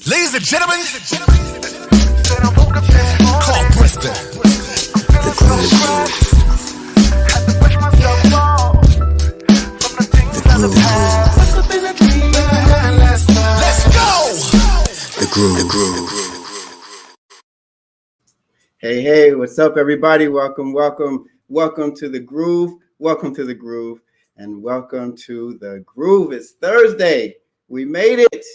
Ladies and gentlemen, call Brister. The groove. Let's go. The groove. Hey, what's up, everybody? Welcome to the groove. Welcome to the groove, and welcome to the groove. It's Thursday. We made it.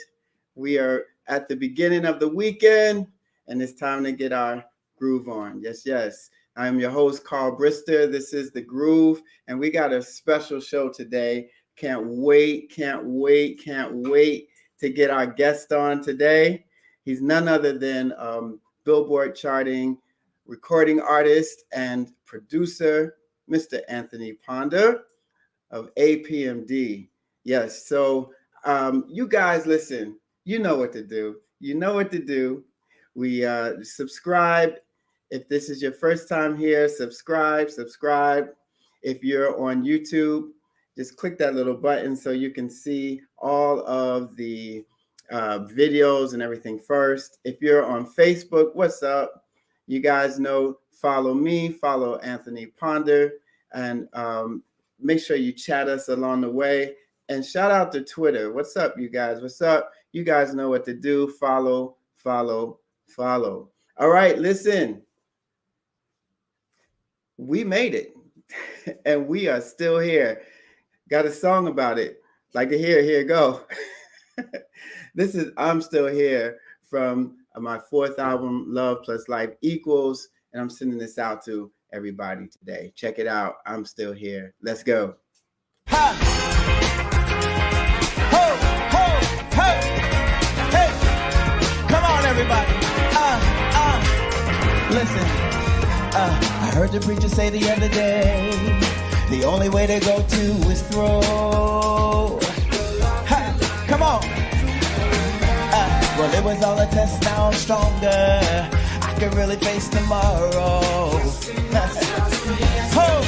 We are at the beginning of the weekend, and it's time to get our groove on. Yes. I'm your host, Carl Brister. This is the groove, and we got a special show today. Can't wait to get our guest on today. He's none other than Billboard charting recording artist and producer, Mr. Anthony Ponder of APMD. Yes, so you guys listen, you know what to do. We subscribe. If this is your first time here, subscribe. If you're on YouTube, just click that little button so you can see all of the videos and everything first. If you're on Facebook, what's up? You guys know, follow me, follow Anthony Ponder, and make sure you chat us along the way. And shout out to Twitter. What's up, you guys? What's up? You guys know what to do. Follow. All right, listen. We made it, and we are still here. Got a song about it. Like to hear it? Here it go. This is I'm Still Here from my fourth album, Love Plus Life Equals, and I'm sending this out to everybody today. Check it out. I'm Still Here. Let's go. Ha! Ho! Hey! Come on, everybody. Listen. I heard the preacher say the other day, the only way to go to is throw. Ha! Come on. Well, it was all a test, now I'm stronger. I can really face tomorrow. Oh,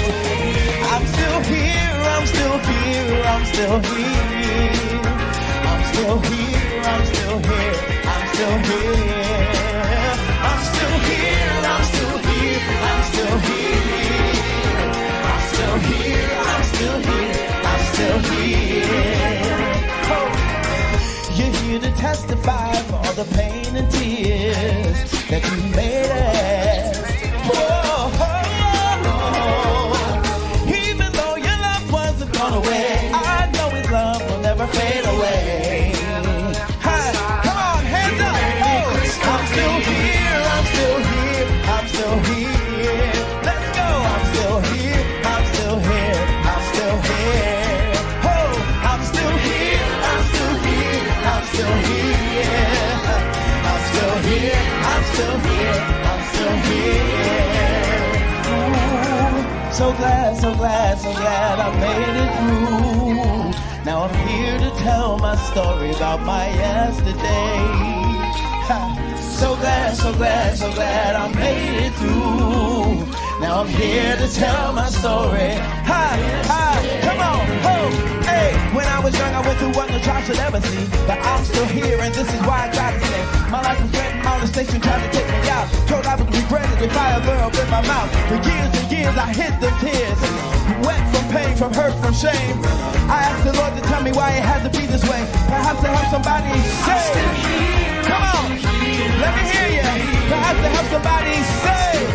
I'm still here. I'm still here. I'm still here. I'm still here. I'm still here. I'm still here. I'm still here. I'm still here. I'm still here. I'm still here. I'm still here. I'm still here. Oh. You're here to testify for all the pain and tears that you made us. Even though your loved ones have gone away, I know his love will never fade away. Hi, come on, hands up. Oh, I'm still here, I'm still here, I'm still here. Let's go, I'm still here, I'm still here, I'm still here. Oh, I'm still here, I'm still here, I'm still here. I'm still here, I'm still here, I'm still here. Ooh, so glad I made it through. Now I'm here to tell my story about my yesterday. So glad I made it through. Now I'm here to tell my story. Come on, hey. When I was young, I went through what no child should ever see. But I'm still here, and this is why I gotta say, my life was threatened, molestation trying to take me out. Told I would regret it if I ever opened my mouth. For years and years, I hid the tears. Wet from pain, from hurt, from shame. I asked the Lord to tell me why it had to be this way. Perhaps to help somebody say, come on, let me hear you. Perhaps to help somebody say,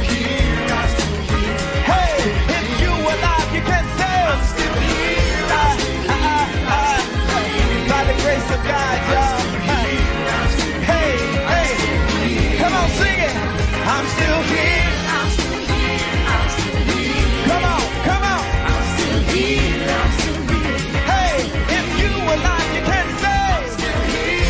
hey, if you were alive, you can say, I'm still here. By the grace of God, y'all. Hey, come on, sing it. I'm still here. I'm still here. I'm still here. Come on. I'm still here. I'm still here. Hey, if you were alive, you can say, I'm still here.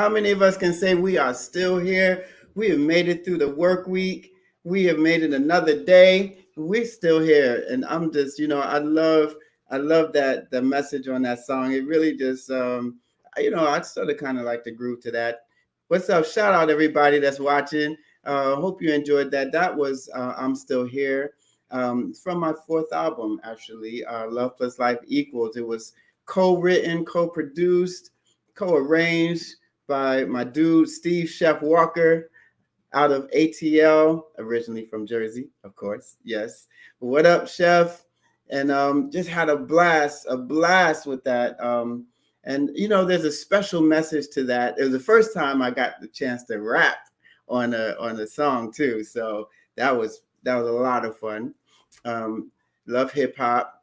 How many of us can say we are still here? We have made it through the work week. We have made it another day. We're still here. And I'm just, I love that the message on that song. It really just, I sort of kind of like the groove to that. What's up? Shout out everybody that's watching. Hope you enjoyed that. That was I'm Still Here. From my fourth album, actually, Love Plus Life Equals. It was co-written, co-produced, co-arranged by my dude, Steve Chef Walker, out of ATL, originally from Jersey, of course. Yes. What up, Chef? And just had a blast with that. And there's a special message to that. It was the first time I got the chance to rap on a song too. So that was a lot of fun. Love hip hop.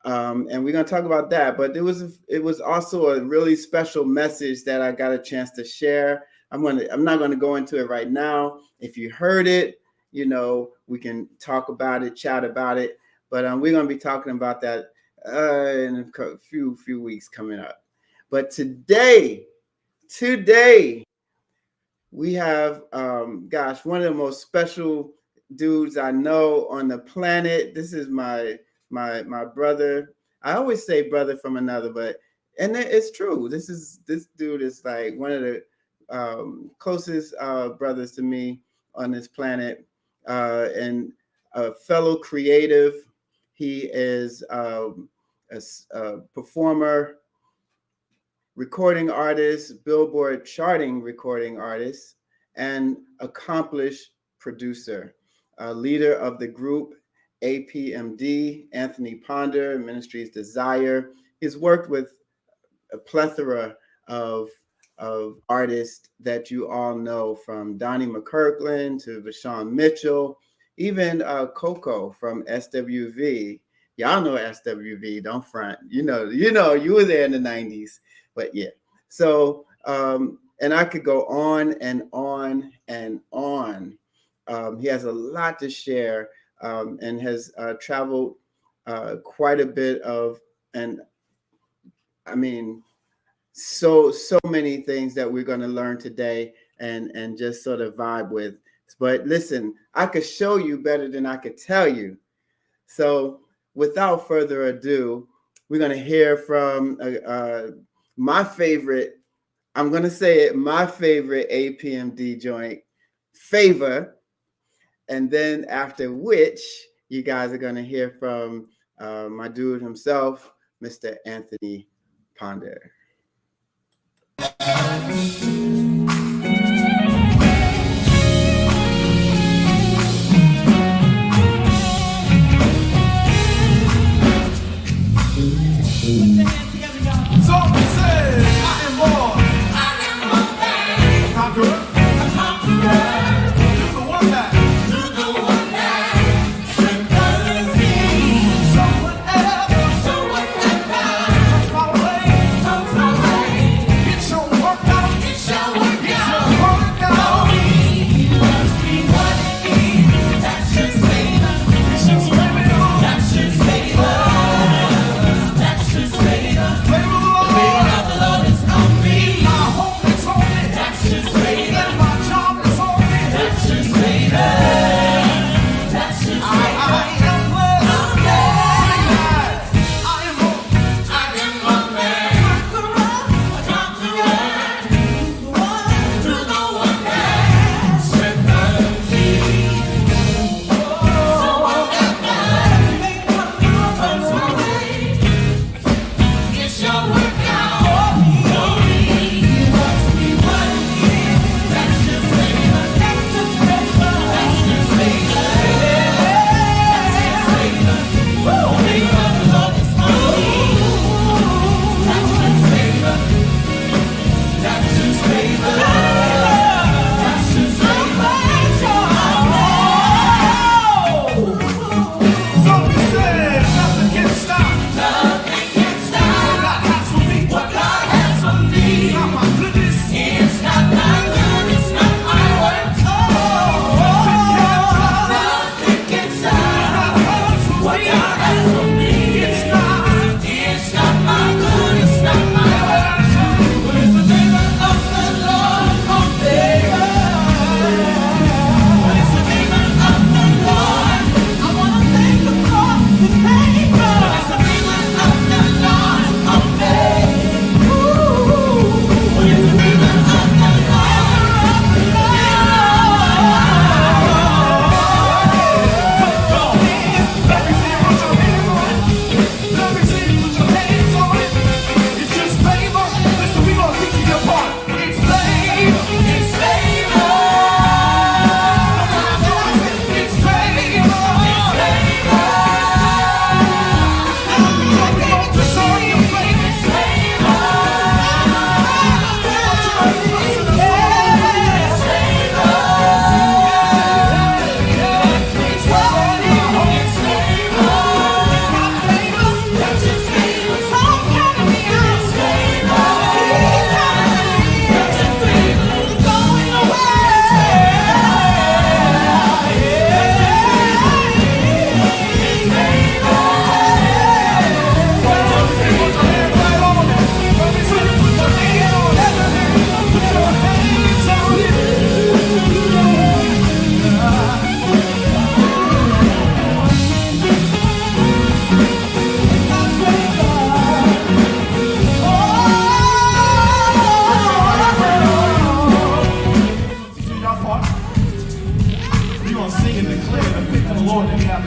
And we're gonna talk about that. But it was also a really special message that I got a chance to share. I'm not gonna go into it right now. If you heard it, we can talk about it, chat about it. But we're gonna be talking about that in a few weeks coming up. But today we have one of the most special dudes I know on the planet. This is my brother. I always say brother from another, and it's true. This dude is like one of the closest brothers to me on this planet, and a fellow creative. He is a performer, recording artist, Billboard charting recording artist, and accomplished producer, leader of the group APMD, Anthony Ponder, Ministry's Desire. He's worked with a plethora of artists that you all know, from Donnie McKirkland to Vashawn Mitchell, even Coco from SWV. Y'all know SWV, don't front. You were there in the 90s. But yeah, so, and I could go on and on and on. He has a lot to share, and has traveled quite a bit and I mean, so many things that we're going to learn today and just sort of vibe with. But listen, I could show you better than I could tell you. So without further ado, we're going to hear from my favorite, I'm going to say it, my favorite APMD joint, Favor. And then after which, you guys are going to hear from my dude himself, Mr. Anthony Ponder. Get your work out.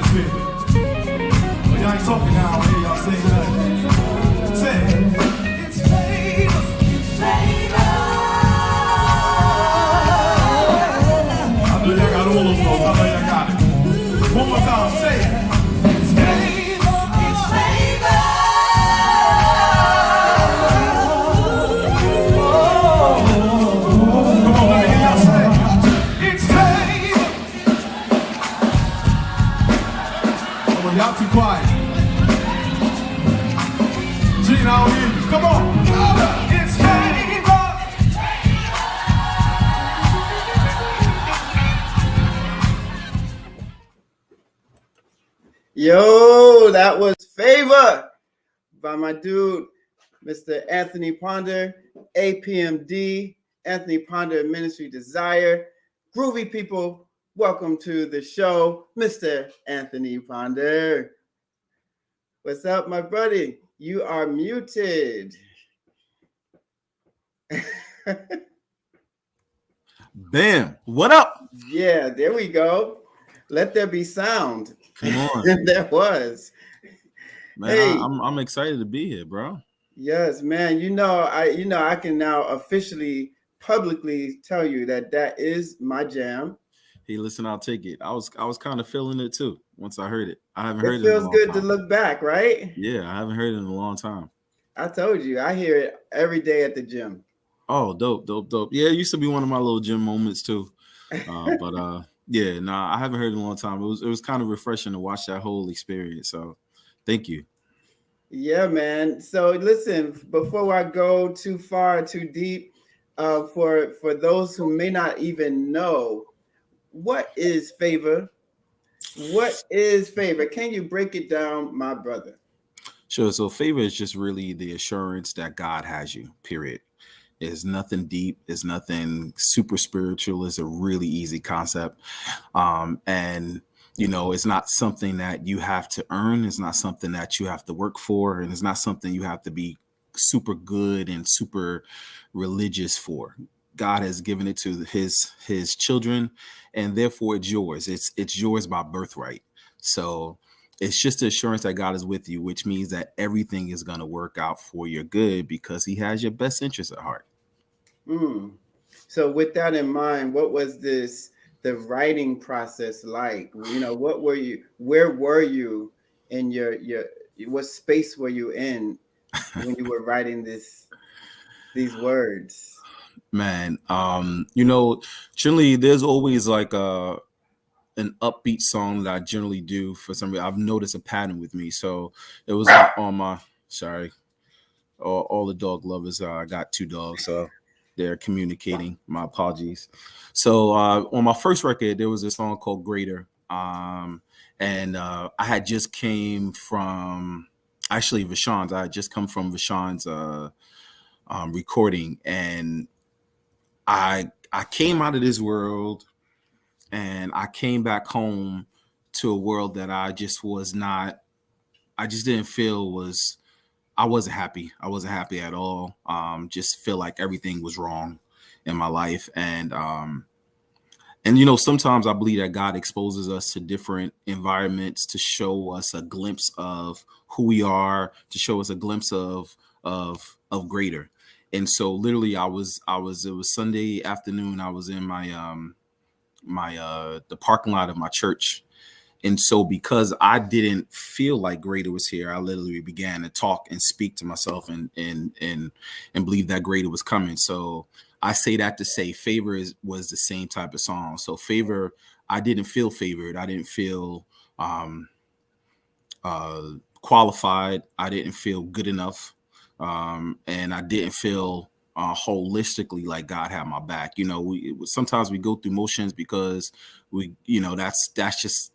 atmosphere. Well, y'all ain't talking now. I hear y'all say nothing. Say, it's favor. It's favor. I know y'all got all those notes. I know y'all got it. One more time. Say it. It's favor. It's favor. Come on, let me hear y'all say it. It's favor. Come on, y'all too quiet. Gene, I don't hear you. Come on. It's favor. Yo, that was Favor by my dude, Mr. Anthony Ponder, APMD, Anthony Ponder Ministry Desire. Groovy people, welcome to the show, Mr. Anthony Ponder. What's up, my buddy? You are muted. Bam. What up? Yeah, there we go. Let there be sound. Come on. There was. Man, Hey. I'm excited to be here, bro. Yes, man. I can now officially, publicly tell you that that is my jam. Hey, listen, I'll take it. I was kind of feeling it too once I heard it. I haven't It heard it in a feels long good time. to look back, right? Yeah, I haven't heard it in a long time. I told you, I hear it every day at the gym. Oh, dope. Yeah, it used to be one of my little gym moments too. But yeah, nah, I haven't heard it in a long time. It was kind of refreshing to watch that whole experience. So thank you. Yeah, man. So listen, before I go too far, too deep, for those who may not even know, what is favor? What is favor? Can you break it down, my brother? Sure. So favor is just really the assurance that God has you, period. It's nothing deep. It's nothing super spiritual. It's a really easy concept. And, it's not something that you have to earn. It's not something that you have to work for. And it's not something you have to be super good and super religious for. God has given it to his children, and therefore it's yours. It's yours by birthright. So it's just the assurance that God is with you, which means that everything is going to work out for your good because he has your best interest at heart. So with that in mind, what was the writing process like? What were you, where were you in your what space were you in when you were writing these words? Man, generally there's always like an upbeat song that I generally do for some reason. I've noticed a pattern with me. So it was like on my, all the dog lovers. I got 2 dogs, so they're communicating. My apologies. So on my first record, there was a song called Greater. And I had just came from actually Vashon's. I had just come from Vashon's recording, and I came out of this world and I came back home to a world that I just didn't feel I wasn't happy. I wasn't happy at all. Just feel like everything was wrong in my life. And sometimes I believe that God exposes us to different environments to show us a glimpse of who we are, to show us a glimpse of greater. And so literally it was Sunday afternoon. I was in the parking lot of my church. And so because I didn't feel like greater was here, I literally began to talk and speak to myself and believe that greater was coming. So I say that to say favor was the same type of song. So favor, I didn't feel favored. I didn't feel qualified. I didn't feel good enough. And I didn't feel holistically like God had my back. Sometimes we go through motions because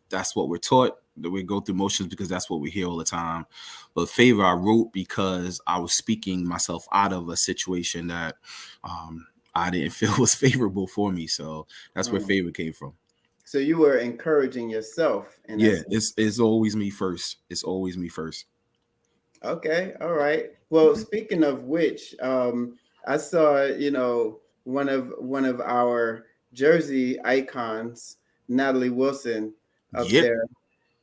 that's what we're taught, that we go through motions because that's what we hear all the time. But favor I wrote because I was speaking myself out of a situation that I didn't feel was favorable for me. So that's where favor came from. So you were encouraging yourself. Yeah, it's always me first. It's always me first. Okay. All right. Well, speaking of which, I saw, one of our Jersey icons, Natalie Wilson, up there.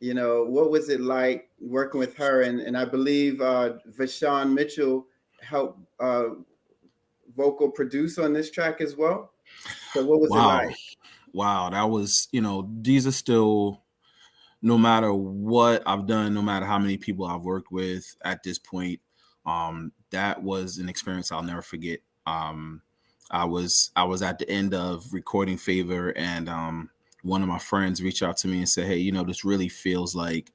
You know, what was it like working with her? And I believe Vashawn Mitchell helped vocal produce on this track as well. So what was it Wow. like? Wow. That was, these are still, no matter what I've done, no matter how many people I've worked with at this point, that was an experience I'll never forget. I was at the end of recording Favor, and one of my friends reached out to me and said, "Hey, this really feels like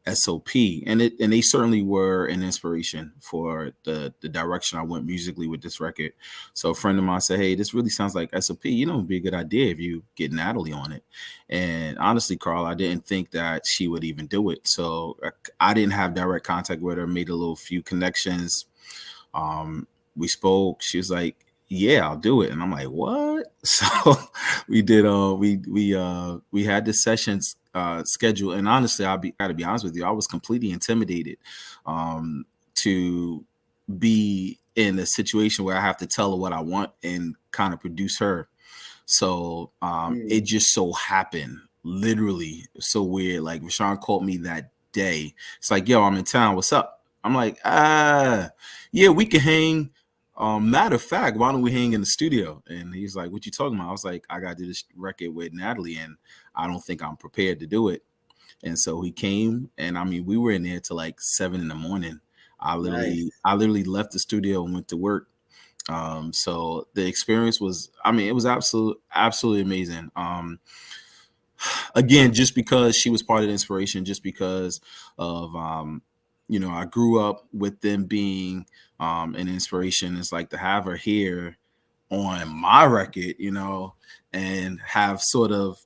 SOP," and they certainly were an inspiration for the direction I went musically with this record. So a friend of mine said, "Hey, this really sounds like SOP. It'd be a good idea if you get Natalie on it." And honestly, Carl, I didn't think that she would even do it. So I didn't have direct contact with her. Made a few connections. We spoke. She was like, "Yeah, I'll do it." And I'm like, "What?" So we did. We had the sessions scheduled, and honestly, gotta be honest with you, I was completely intimidated to be in a situation where I have to tell her what I want and kind of produce her. So it just so happened, literally, so weird. Like Rashawn called me that day. It's like, "Yo, I'm in town. What's up?" I'm like, yeah, we can hang. Matter of fact, why don't we hang in the studio? And he's like, "What you talking about?" I was like, "I got to do this record with Natalie, and I don't think I'm prepared to do it." And so he came, and I mean, we were in there till like 7 a.m. I literally left the studio and went to work. So the experience was, it was absolutely amazing. Again, just because she was part of the inspiration, just because of, I grew up with them being an inspiration. It's like to have her here on my record, and have sort of,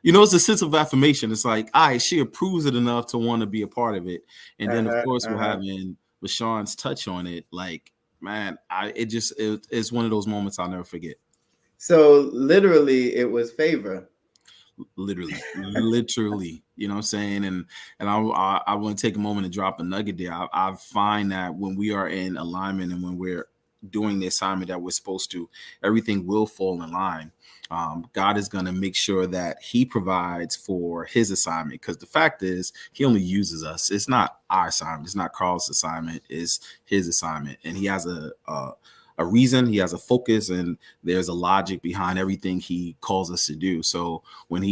it's a sense of affirmation. It's like, all right, she approves it enough to want to be a part of it. And then, of course, we're having Rashawn's touch on it. Like, man, it's one of those moments I'll never forget. So literally, it was Favor. Literally, you know what I'm saying? And I want to take a moment to drop a nugget there. I find that when we are in alignment and when we're doing the assignment that we're supposed to, everything will fall in line. God is going to make sure that he provides for his assignment, because the fact is he only uses us. It's not our assignment. It's not Carl's assignment. It's his assignment. And he has a reason, he has a focus, and there's a logic behind everything he calls us to do. So when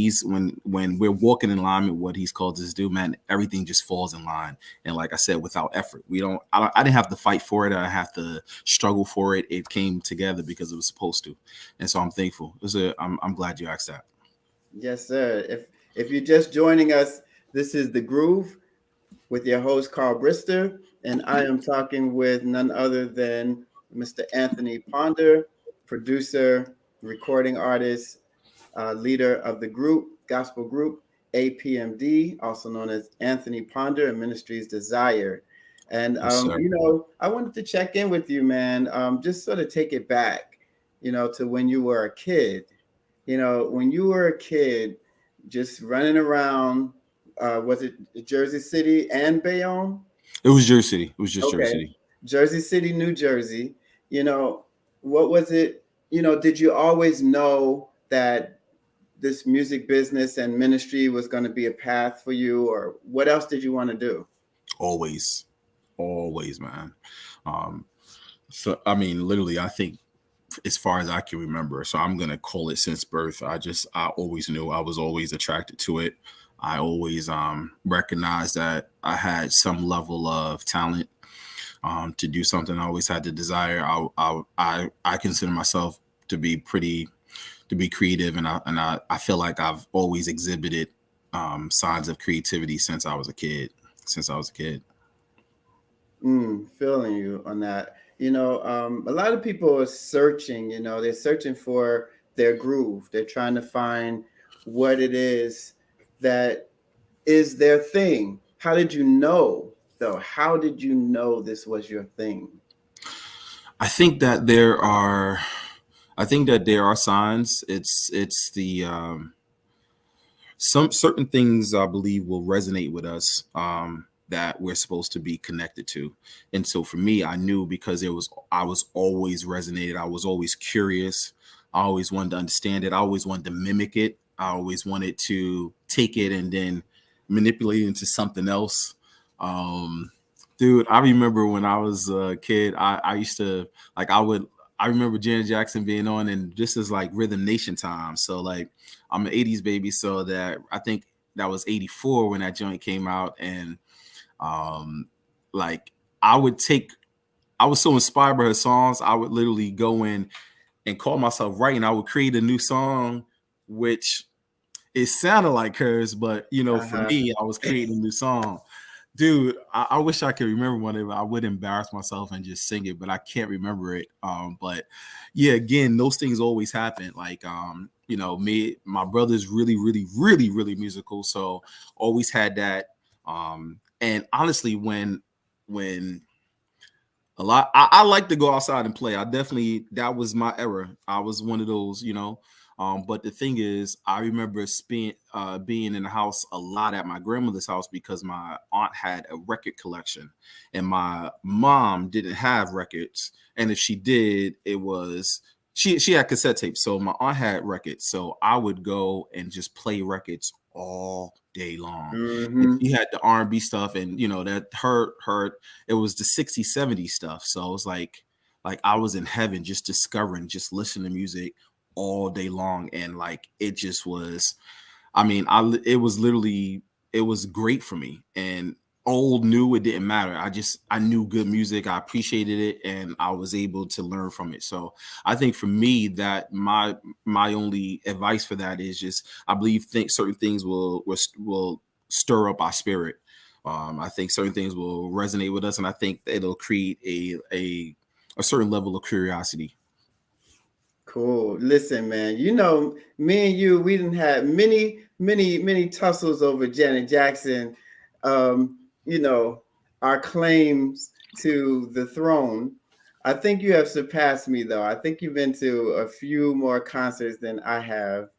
we're walking in line with what he's called us to do, man, everything just falls in line. And like I said, without effort, I didn't have to fight for it. I have to struggle for it. It came together because it was supposed to. And so I'm thankful. I'm glad you asked that. Yes, sir. If you're just joining us, this is The Groove with your host, Carl Brister, and I am talking with none other than Mr. Anthony Ponder, producer, recording artist, leader of the gospel group APMD, also known as Anthony Ponder and Ministries Desire. And Yes, I wanted to check in with you, man. Just sort of take it back, to when you were a kid. When you were a kid, just running around. Was it Jersey City and Bayonne? It was Jersey City. It was just Jersey City. Jersey City, New Jersey. What was it? Did you always know that this music business and ministry was going to be a path for you, or what else did you want to do? Always, man. So, literally, I think as far as I can remember, so I'm going to call it since birth. I always knew. I was always attracted to it. I always recognized that I had some level of talent to do something. I always had the desire. I consider myself to be creative, and I feel like I've always exhibited signs of creativity since I was a kid. Feeling you on that. A lot of people are searching. They're searching for their groove. They're trying to find what it is that is their thing. How did you know, though? How did you know this was your thing? I think that there are signs. It's the some certain things I believe will resonate with us that we're supposed to be connected to. And so for me, I knew because I was always resonated. I was always curious. I always wanted to understand it. I always wanted to mimic it. I always wanted to take it and then manipulated into something else. Dude, I remember when I was a kid, I used to like I remember Janet Jackson being on, and this is like Rhythm Nation time. So like I'm an 80s baby, so that I think that was 84 when that joint came out. And like I was so inspired by her songs, I would literally go in and call myself writing. I would create a new song, which it sounded like hers, but for me, I was creating a new song. Dude, I wish I could remember one of it. I would embarrass myself and just sing it, but I can't remember it. But yeah, again, those things always happen. Like, my brother's really, really, really, really musical. So always had that. And honestly, when I like to go outside and play. That was my era. I was one of those, but the thing is, I remember being in the house a lot at my grandmother's house because my aunt had a record collection and my mom didn't have records. And if she did, it was, she had cassette tapes. So my aunt had records. So I would go and just play records all day long. Mm-hmm. She had the R&B stuff, and that her it was the 60s, 70s stuff. So it was like I was in heaven, just discovering, just listening to music all day long. And like it just was, it was great for me. And old, new, it didn't matter. I knew good music, I appreciated it, and I was able to learn from it. So I think for me, that my only advice for that is just, I believe certain things will stir up our spirit. I think certain things will resonate with us, and I think it'll create a certain level of curiosity. Cool. Listen, man, me and you, we didn't have many tussles over Janet Jackson. Our claims to the throne. I think you have surpassed me, though. I think you've been to a few more concerts than I have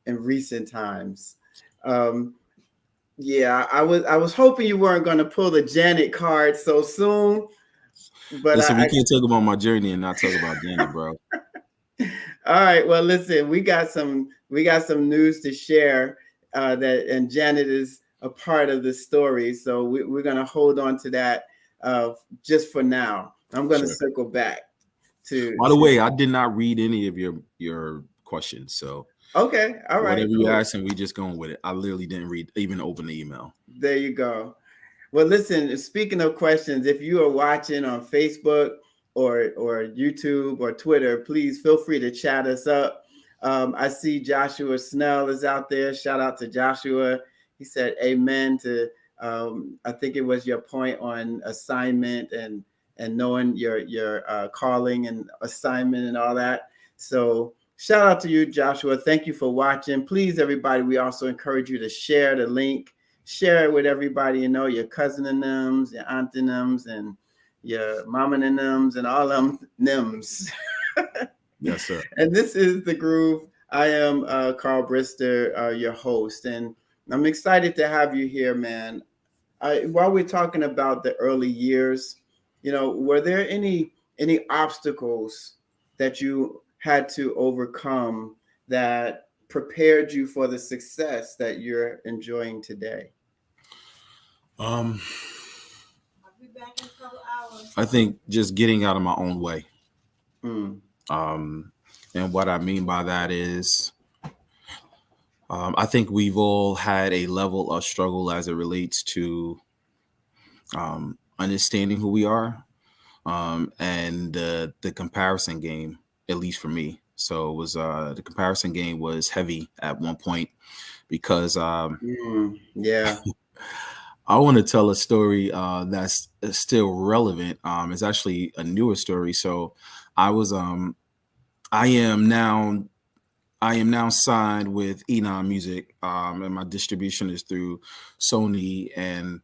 in recent times. Yeah, I was hoping you weren't going to pull the Janet card so soon. But listen, we can't talk about my journey and not talk about Janet, bro. All right. Well, listen, we got some news to share and Janet is a part of the story. So we're going to hold on to that just for now. I'm going to circle back to. By the way, I did not read any of your questions. So okay. All right. Whatever you asked, and we just going with it. I literally didn't even open the email. There you go. Well, listen, speaking of questions, if you are watching on Facebook or YouTube or Twitter, please feel free to chat us up. I see Joshua Snell is out there. Shout out to Joshua. He said amen to, I think it was your point on assignment and knowing your calling and assignment and all that. So shout out to you, Joshua. Thank you for watching. Please, everybody, we also encourage you to share the link. Share it with everybody, your cousin and thems, your aunt and thems, and your mama and thems, and all them thems. Yes, sir. And this is The Groove. I am Carl Brister, your host, and I'm excited to have you here, man. While we're talking about the early years, were there any obstacles that you had to overcome that prepared you for the success that you're enjoying today? I think just getting out of my own way. Mm. And what I mean by that is, I think we've all had a level of struggle as it relates to understanding who we are, and the comparison game, at least for me. So it was the comparison game was heavy at one point because yeah. I want to tell a story that's still relevant. It's actually a newer story. So I am now signed with Enon Music, and my distribution is through Sony, and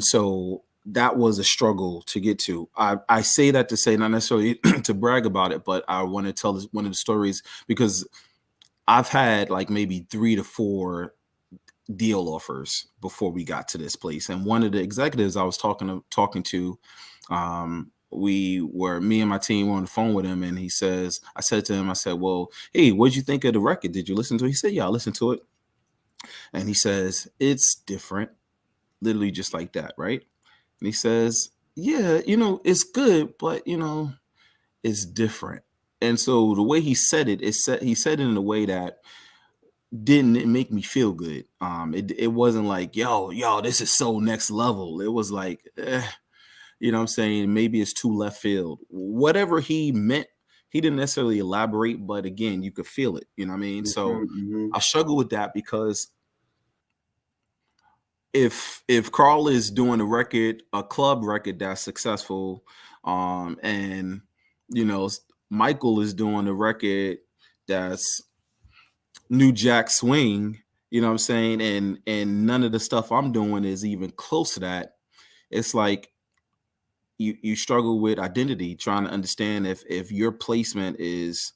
so that was a struggle to get to. I say that to say, not necessarily to brag about it, but I want to tell one of the stories because I've had like maybe 3 to 4 deal offers before we got to this place. And one of the executives I was talking to, me and my team were on the phone with him, and I said to him, well, hey, what'd you think of the record? Did you listen to it? He said, yeah, I listened to it. And he says, it's different, literally just like that, right? And he says, yeah, it's good, but it's different. And so the way he said it, he said it in a way that didn't make me feel good. It wasn't like, yo, this is so next level. It was like, you know what I'm saying? Maybe it's too left field. Whatever he meant, he didn't necessarily elaborate, but again, you could feel it. You know what I mean? So Mhm. I struggle with that because if Carl is doing a club record that's successful, and Michael is doing a record that's New Jack Swing, you know what I'm saying, and none of the stuff I'm doing is even close to that. It's like you struggle with identity, trying to understand if your placement is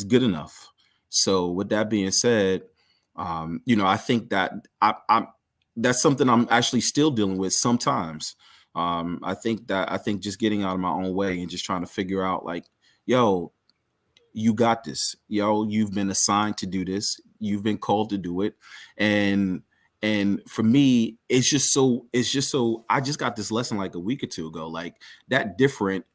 good enough. So with that being said, I think that I'm that's something I'm actually still dealing with sometimes. I think just getting out of my own way and just trying to figure out, like, yo, you got this. Yo, you've been assigned to do this. You've been called to do it. And for me, it's just so I just got this lesson like a week or two ago, like that different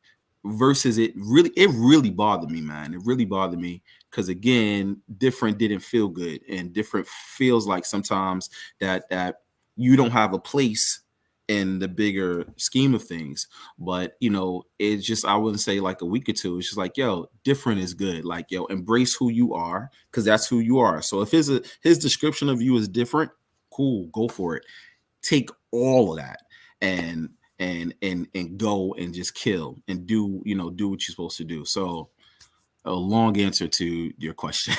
versus it really bothered me, man. It really bothered me because, again, different didn't feel good, and different feels like sometimes that you don't have a place in the bigger scheme of things. But it's just, I wouldn't say like a week or two. It's just like, yo, different is good. Like, yo, embrace who you are, because that's who you are. So if his description of you is different, cool, go for it. Take all of that and go and just kill and do what you're supposed to do. So a long answer to your question.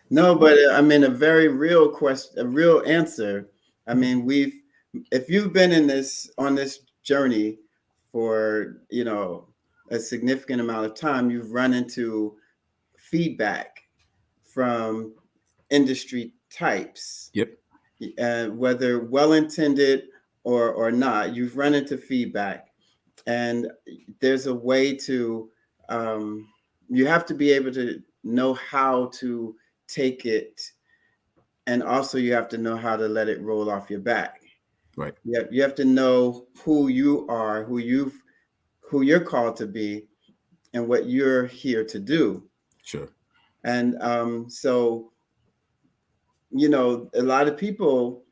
No, but I mean, a very real question, a real answer. I mean, if you've been on this journey for, a significant amount of time, you've run into feedback from industry types. Yep. Whether well-intended or not, you've run into feedback, and there's a way to, you have to be able to know how to take it, and also you have to know how to let it roll off your back. Right. You have to know who you are, who you're called to be, and what you're here to do. Sure. And so, a lot of people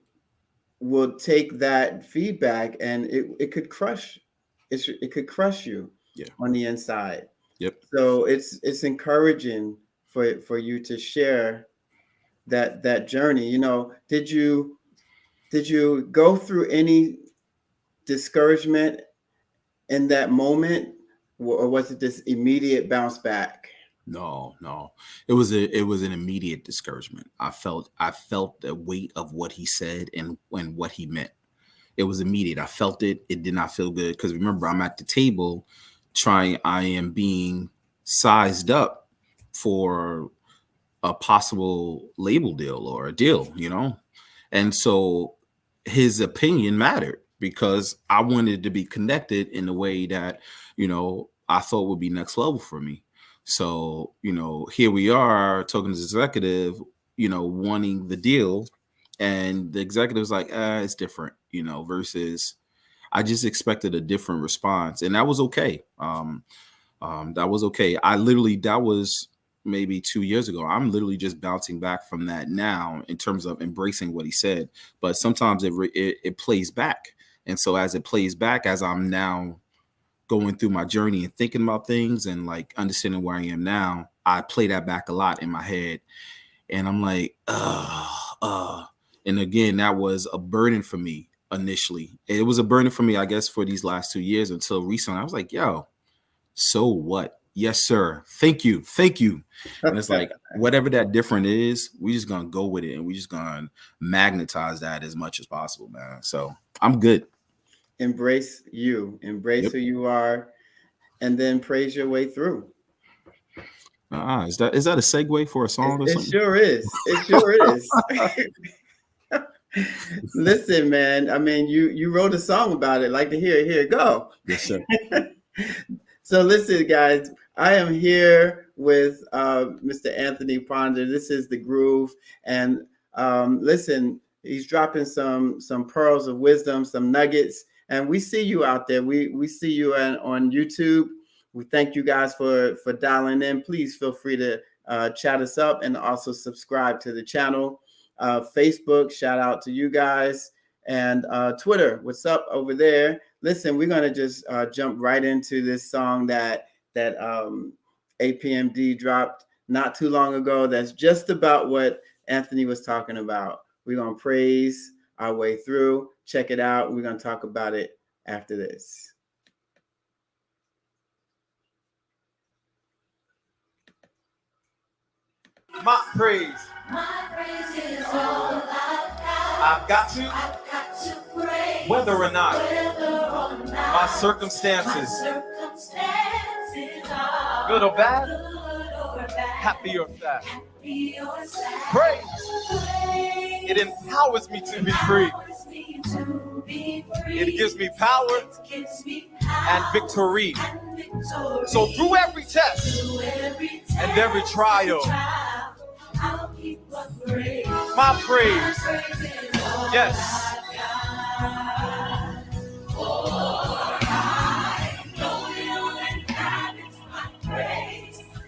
will take that feedback, and it could crush. It could crush you on the inside. Yep. So it's encouraging for you to share that journey. Did you go through any discouragement in that moment, or was it this immediate bounce back? No. It was an immediate discouragement. I felt the weight of what he said and what he meant. It was immediate. I felt it. It did not feel good, because remember, I'm at the table I am being sized up for a possible label deal or a deal, and so his opinion mattered because I wanted to be connected in a way that I thought would be next level for me. So here we are talking to the executive, wanting the deal, and the executive's like, it's different, versus I just expected a different response, and that was okay. That was okay. That was maybe 2 years ago. I'm literally just bouncing back from that now in terms of embracing what he said. But sometimes it plays back. And so as it plays back, as I'm now going through my journey and thinking about things and like understanding where I am now, I play that back a lot in my head. And I'm like, and again, that was a burden for me initially. It was a burden for me, I guess, for these last 2 years until recently. I was like, yo, so what? Yes, sir. Thank you. And it's like, whatever that different is, we just gonna go with it, and we just gonna magnetize that as much as possible, man. So I'm good. Embrace who you are, and then praise your way through. Is that a segue for a song or something? It sure is. It sure is. Listen, man. I mean, you wrote a song about it. Like to hear it. Here, go. Yes, sir. So listen, guys. I am here with Mr. Anthony Ponder. This is The Groove, and Listen, he's dropping some pearls of wisdom, some nuggets, and we see you out there. We see you on YouTube. We thank you guys for dialing in. Please feel free to chat us up and also subscribe to the channel. Facebook, shout out to you guys. And Twitter, what's up over there? Listen, we're going to just jump right into this song that APMD dropped not too long ago. That's just about what Anthony was talking about. We're going to praise our way through. Check it out. We're going to talk about it after this. My praise is all I've got to, praise, whether or not my my circumstances, are good or bad, good or bad, happy or sad. happy or sad. Praise, it empowers me to be free. It gives me power and victory. So through every test and every trial, I'll keep a praise. my praise, yes.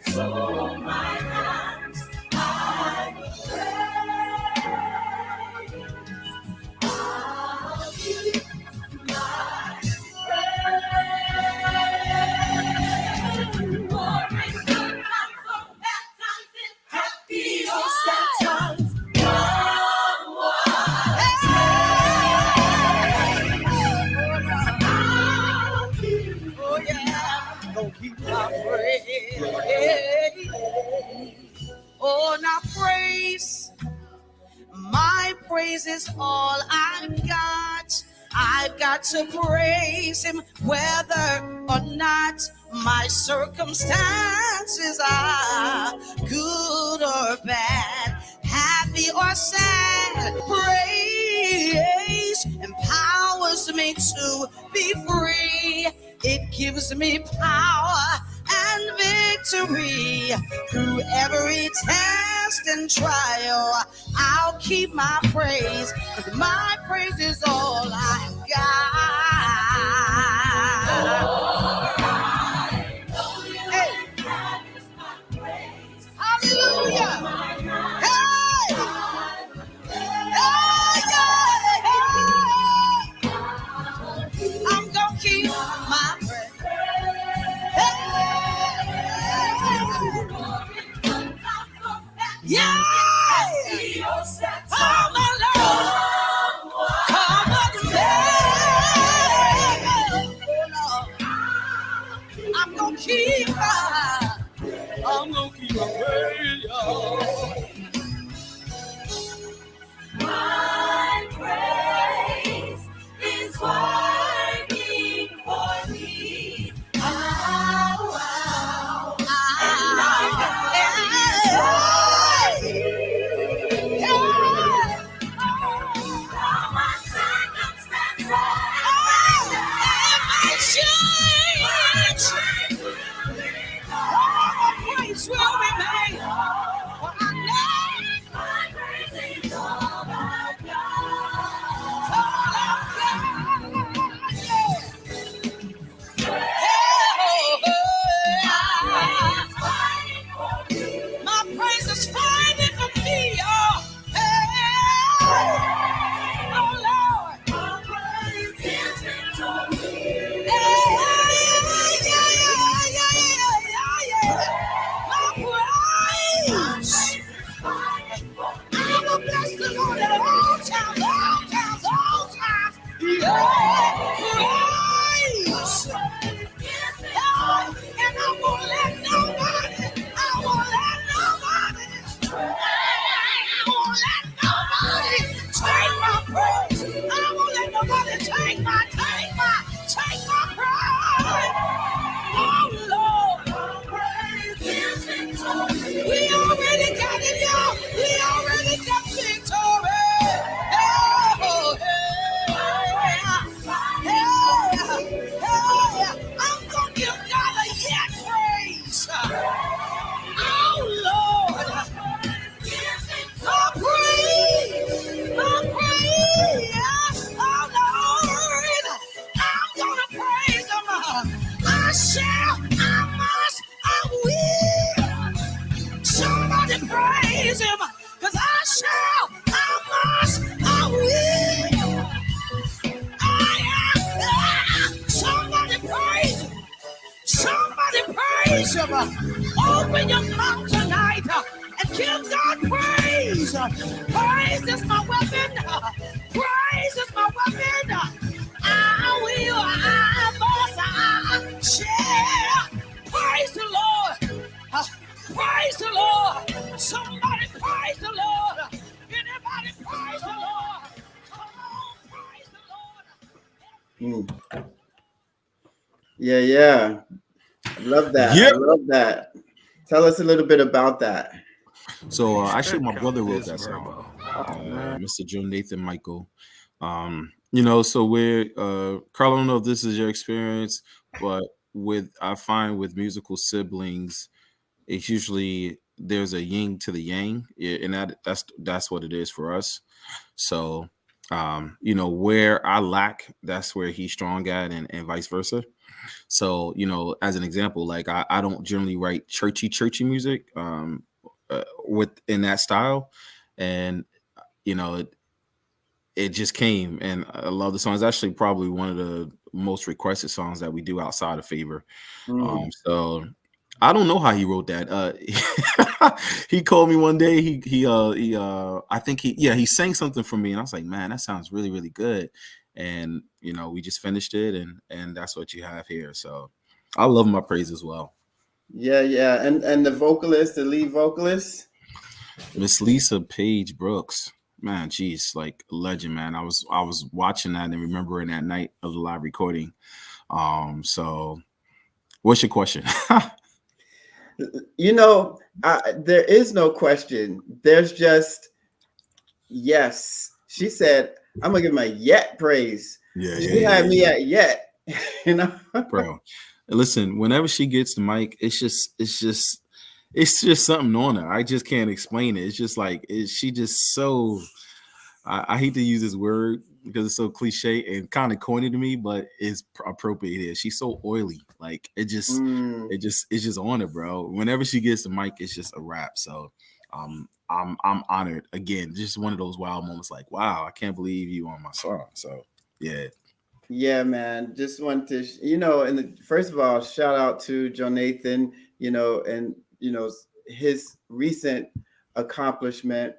So my hands I will praise. I'll keep my praise. Glory, good times or bad times, in happy or sad times. Oh, now praise, my praise is all I've got. I've got to praise him whether or not my circumstances are good or bad, happy or sad. Praise empowers me to be free. It gives me power and victory. Through every test and trial, I'll keep my praise, 'cause my praise is all I've got. Hey. Hallelujah. Hey. I'm gonna keep my praise. Yeah! Oh, my Lord! Come on! Praise is my weapon. Praise is my weapon. I must share. Praise the Lord. Praise the Lord. Somebody praise the Lord. Anybody praise the Lord. Come on, praise the Lord. Yeah. I love that. Yeah. I love that. Tell us a little bit about that. So actually, my brother wrote that song, Mr. Joe Nathan Michael. So we're Carl, I don't know if this is your experience, but I find with musical siblings, it's usually there's a yin to the yang, and that's what it is for us. So where I lack, that's where he's strong at, and vice versa. So as an example, like I don't generally write churchy music within that style, and it just came, and I love the song. It's actually probably one of the most requested songs that we do outside of Favor. So I don't know how he wrote that. He called me one day. He I think he sang something for me, and I was like, man, that sounds really, really good. And we just finished it, and that's what you have here. So I love my praise as well. Yeah. And the lead vocalist, Miss Lisa Page Brooks. Man, geez, like legend, man. I was watching that and remembering that night of the live recording. So what's your question? There is no question. There's just yes. She said, I'm gonna give my yet praise. She had me at yet, Bro. Listen, whenever she gets the mic, it's just something on her. I just can't explain it. It's just like she just so. I hate to use this word because it's so cliche and kind of corny to me, but it's appropriate here. She's so oily, like it's just on her, bro. Whenever she gets the mic, it's just a wrap. So, I'm honored again. Just one of those wow moments, like wow, I can't believe you on my song. So, yeah. Yeah, man. Just want to, first of all, shout out to Joe Nathan, and his recent accomplishment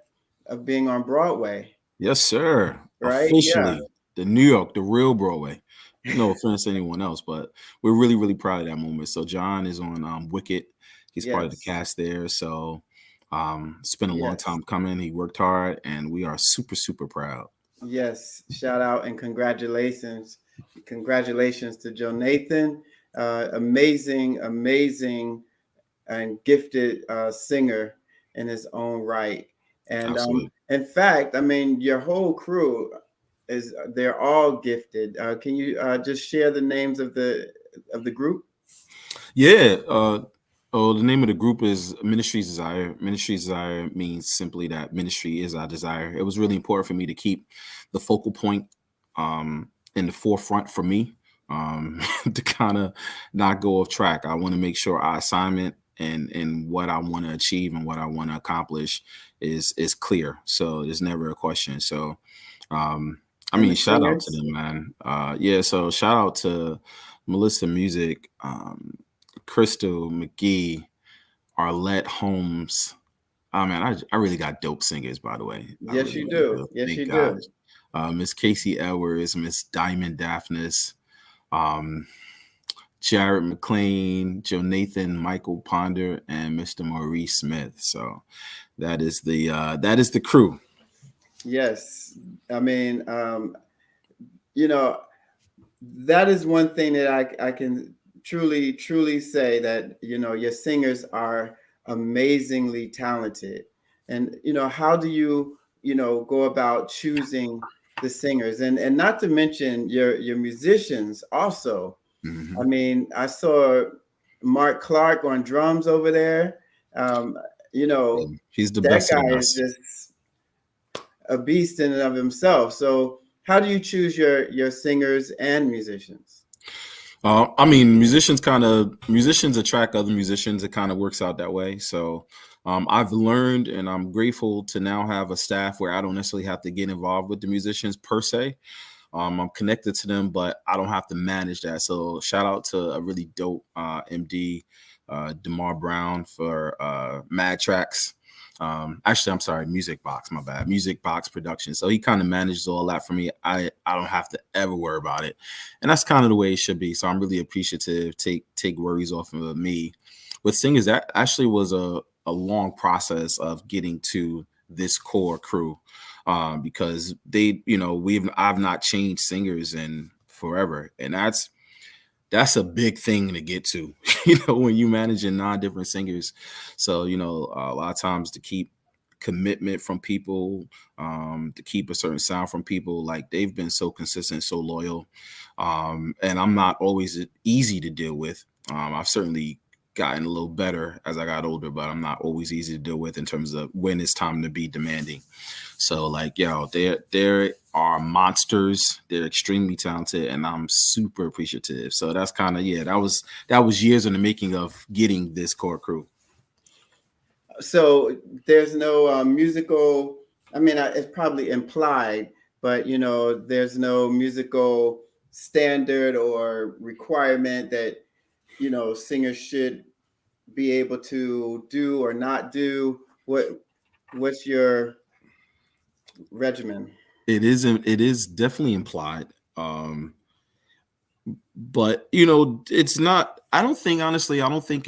of being on Broadway. Yes, sir. Right? Officially, Yeah. the New York, the real Broadway. No offense to anyone else, but we're really, really proud of that moment. So John is on Wicked. He's part of the cast there. So it's been a long time coming. He worked hard, and we are super, super proud. Yes. Shout out and congratulations. Congratulations to Joe Nathan. Amazing and gifted singer in his own right. And in fact, I mean, your whole crew they're all gifted. Can you just share the names of the group? Yeah. The name of the group is Ministry's Desire. Ministry's Desire means simply that ministry is our desire. It was really important for me to keep the focal point in the forefront for me, to kind of not go off track. I want to make sure our assignment and what I want to achieve and what I want to accomplish is clear. So there's never a question. So shout out to them, man. So shout out to Melissa Music, Crystal McGee, Arlette Holmes. Oh man, I really got dope singers, by the way. Yes, you do. Yes, you do. Miss Casey Edwards, Miss Diamond Daphnis, Jared McLean, Joe Nathan, Michael Ponder, and Mr. Maurice Smith. So that is the crew. Yes, I mean, that is one thing that I can truly say that your singers are amazingly talented. And how do you go about choosing the singers, and not to mention your musicians also. Mm-hmm. I mean, I saw Mark Clark on drums over there. He's the that best. Guy is just a beast in and of himself. So how do you choose your singers and musicians? Musicians attract other musicians. It kind of works out that way. So I've learned, and I'm grateful to now have a staff where I don't necessarily have to get involved with the musicians per se. I'm connected to them, but I don't have to manage that. So shout out to a really dope MD, DeMar Brown for Mad Tracks. Actually, I'm sorry, Music Box, my bad. Music Box Production. So he kind of manages all that for me. I don't have to ever worry about it. And that's kind of the way it should be. So I'm really appreciative. Take worries off of me. With singers, that actually was a long process of getting to this core crew. Because I've not changed singers in forever. And that's a big thing to get to, when you managing 9 different singers. So, a lot of times to keep commitment from people, to keep a certain sound from people, like they've been so consistent, so loyal. And I'm not always easy to deal with. I've certainly gotten a little better as I got older, but I'm not always easy to deal with in terms of when it's time to be demanding. So there are monsters. They're extremely talented, and I'm super appreciative. So that's kind of, that was years in the making of getting this core crew. So there's no musical, it's probably implied, but there's no musical standard or requirement that singers should be able to do or not do. What's your regimen? It is definitely implied. But it's not. I don't think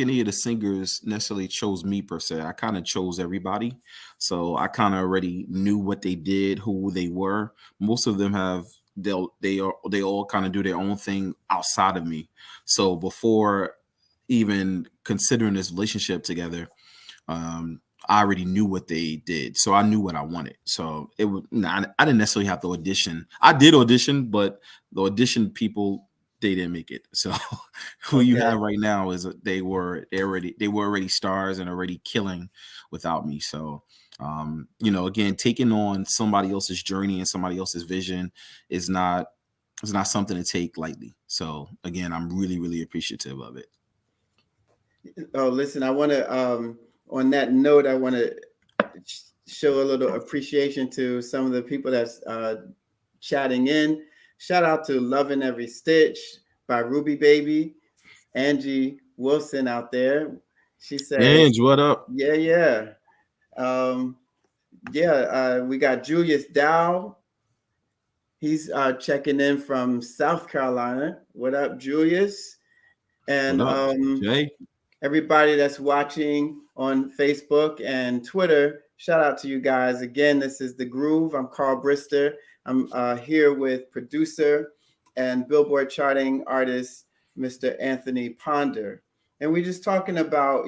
any of the singers necessarily chose me per se. I kind of chose everybody. So I kind of already knew what they did, who they were. Most of them they all kind of do their own thing outside of me. So before even considering this relationship together, I already knew what they did, so I knew what I wanted. So I didn't necessarily have to audition. I did audition, but the audition people, they didn't make it. So who you have right now is they were already stars and already killing without me. So again, taking on somebody else's journey and somebody else's vision is not something to take lightly. So again, I'm really, really appreciative of it. Oh, listen, I want to on that note, I want to show a little appreciation to some of the people that's chatting in. Shout out to Loving Every Stitch by Ruby Baby, Angie Wilson out there. She said, Angie, what up? Yeah. We got Julius Dow. He's checking in from South Carolina. What up, Julius? And what up, Jay? Everybody that's watching on Facebook and Twitter, shout out to you guys. Again, this is The Groove. I'm Carl Brister. I'm here with producer and Billboard charting artist, Mr. Anthony Ponder. And we're just talking about,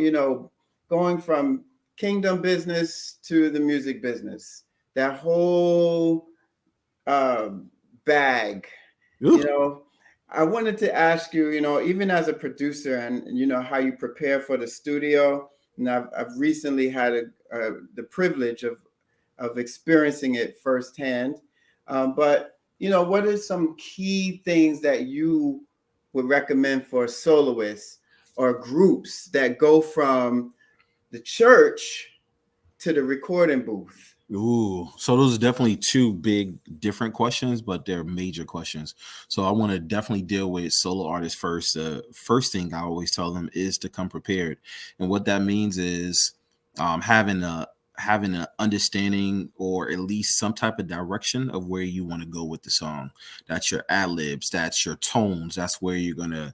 going from kingdom business to the music business, that whole bag, Ooh. I wanted to ask you, even as a producer and, how you prepare for the studio, and I've recently had the privilege of experiencing it firsthand. But, what are some key things that you would recommend for soloists or groups that go from the church to the recording booth? Ooh, so those are definitely 2 big different questions, but they're major questions. So I want to definitely deal with solo artists first. The first thing I always tell them is to come prepared. And what that means is having an understanding or at least some type of direction of where you want to go with the song. That's your ad-libs, that's your tones, that's where you're going to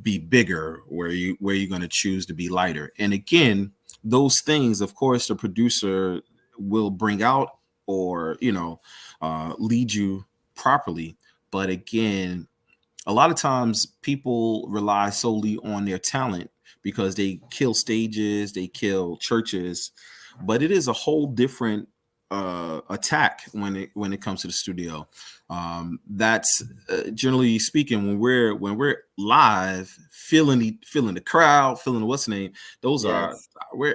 be bigger, where you're going to choose to be lighter. And again, those things, of course, the producer will bring out or lead you properly. But again, a lot of times people rely solely on their talent because they kill stages, they kill churches, but it is a whole different attack when it comes to the studio. That's generally speaking, when we're live, feeling the crowd, feeling what's the name. Those are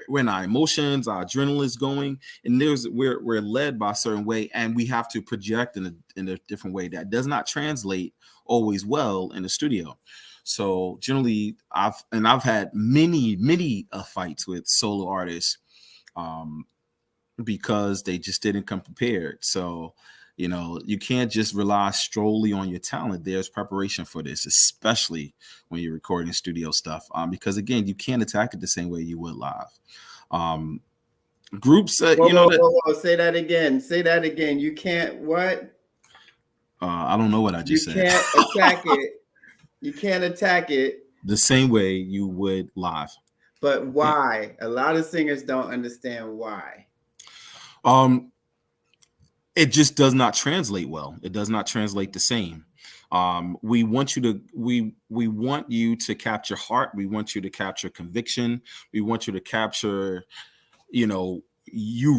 when our emotions, our adrenaline is going, and we're led by a certain way, and we have to project in a different way that does not translate always well in the studio. So generally, I've had many fights with solo artists because they just didn't come prepared. So you can't just rely solely on your talent. There's preparation for this, especially when you're recording studio stuff, because again, you can't attack it the same way you would live. Groups, Whoa, you know whoa, that. whoa, whoa. Say that again. Say that again. You can't what? I don't know what I You just said. can't attack it. You can't attack it. The same way you would live. But why? A lot of singers don't understand why. It just does not translate well. It does not translate the same. We want you to capture heart. We want you to capture conviction. We want you to capture, you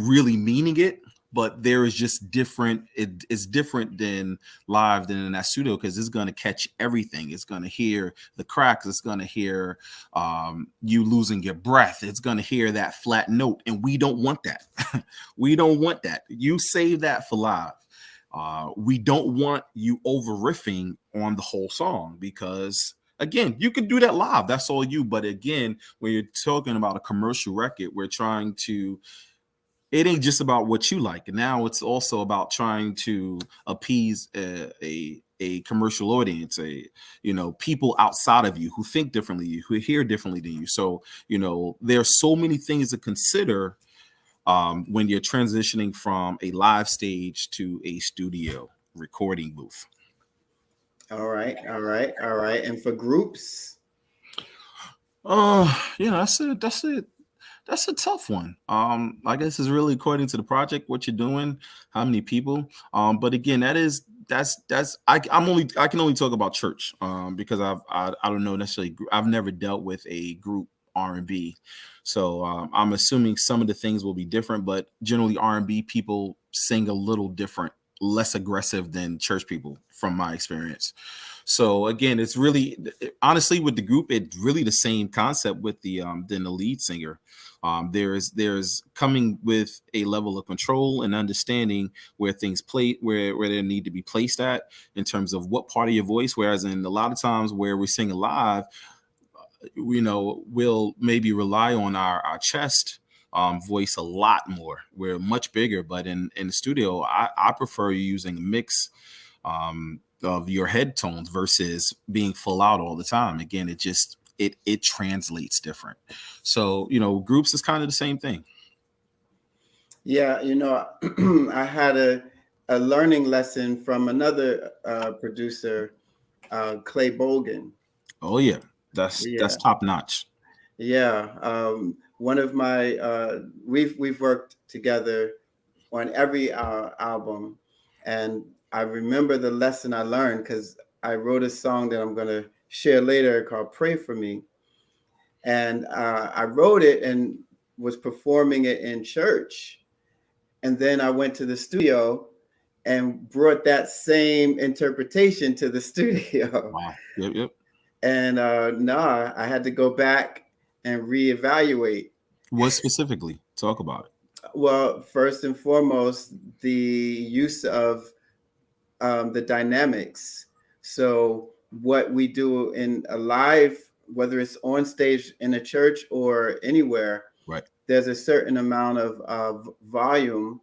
really meaning it. But there is just different. It's different than live than in that studio because it's going to catch everything. It's going to hear the cracks. It's going to hear you losing your breath. It's going to hear that flat note, and we don't want that. We don't want that. You save that for live. We don't want you over riffing on the whole song because, again, you can do that live. That's all you. But again, when you're talking about a commercial record, we're trying to. It ain't just about what you like. Now it's also about trying to appease a commercial audience, people outside of you who think differently, who hear differently than you. So, there's so many things to consider when you're transitioning from a live stage to a studio recording booth. All right. And for groups? That's a tough one. I guess it's really according to the project, what you're doing, how many people. But again, I can only talk about church because I don't know necessarily. I've never dealt with a group R&B, so I'm assuming some of the things will be different. But generally, R&B people sing a little different, less aggressive than church people, from my experience. So again, it's really honestly with the group, it's really the same concept with the lead singer. There's coming with a level of control and understanding where things where they need to be placed at in terms of what part of your voice. Whereas in a lot of times where we sing live, we'll maybe rely on our chest voice a lot more. We're much bigger, but in the studio, I prefer using a mix of your head tones versus being full out all the time. Again, it translates different. So, groups is kind of the same thing. Yeah, I had a learning lesson from another producer, Clay Bogan. Oh yeah, that's top notch. Yeah, one of my we've worked together on every album, and I remember the lesson I learned because I wrote a song that I'm going to share later called "Pray for Me," and I wrote it and was performing it in church, and then I went to the studio and brought that same interpretation to the studio. Wow. Yep. And I had to go back and reevaluate. What specifically? Talk about it. Well, first and foremost, the use of the dynamics. So what we do in a live, whether it's on stage in a church or anywhere, right, there's a certain amount of volume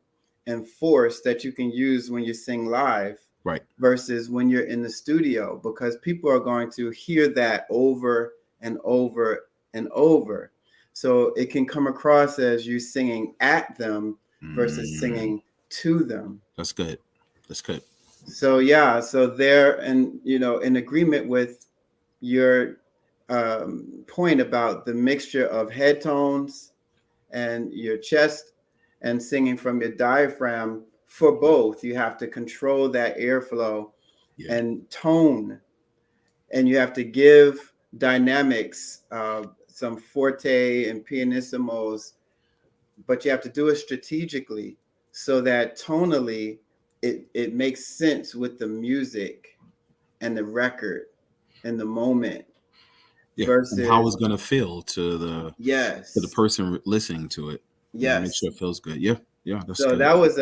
and force that you can use when you sing live, right, versus when you're in the studio, because people are going to hear that over and over and over. So it can come across as you singing at them versus singing to them. That's good. So yeah, so they're in agreement with your point about the mixture of head tones and your chest and singing from your diaphragm. For both, you have to control that airflow and tone, and you have to give dynamics, some forte and pianissimos, but you have to do it strategically so that tonally it makes sense with the music and the record and the moment. Yeah, versus and how it's going to feel to the person listening to it. Yes, make sure it feels good. Yeah, that's so good. that was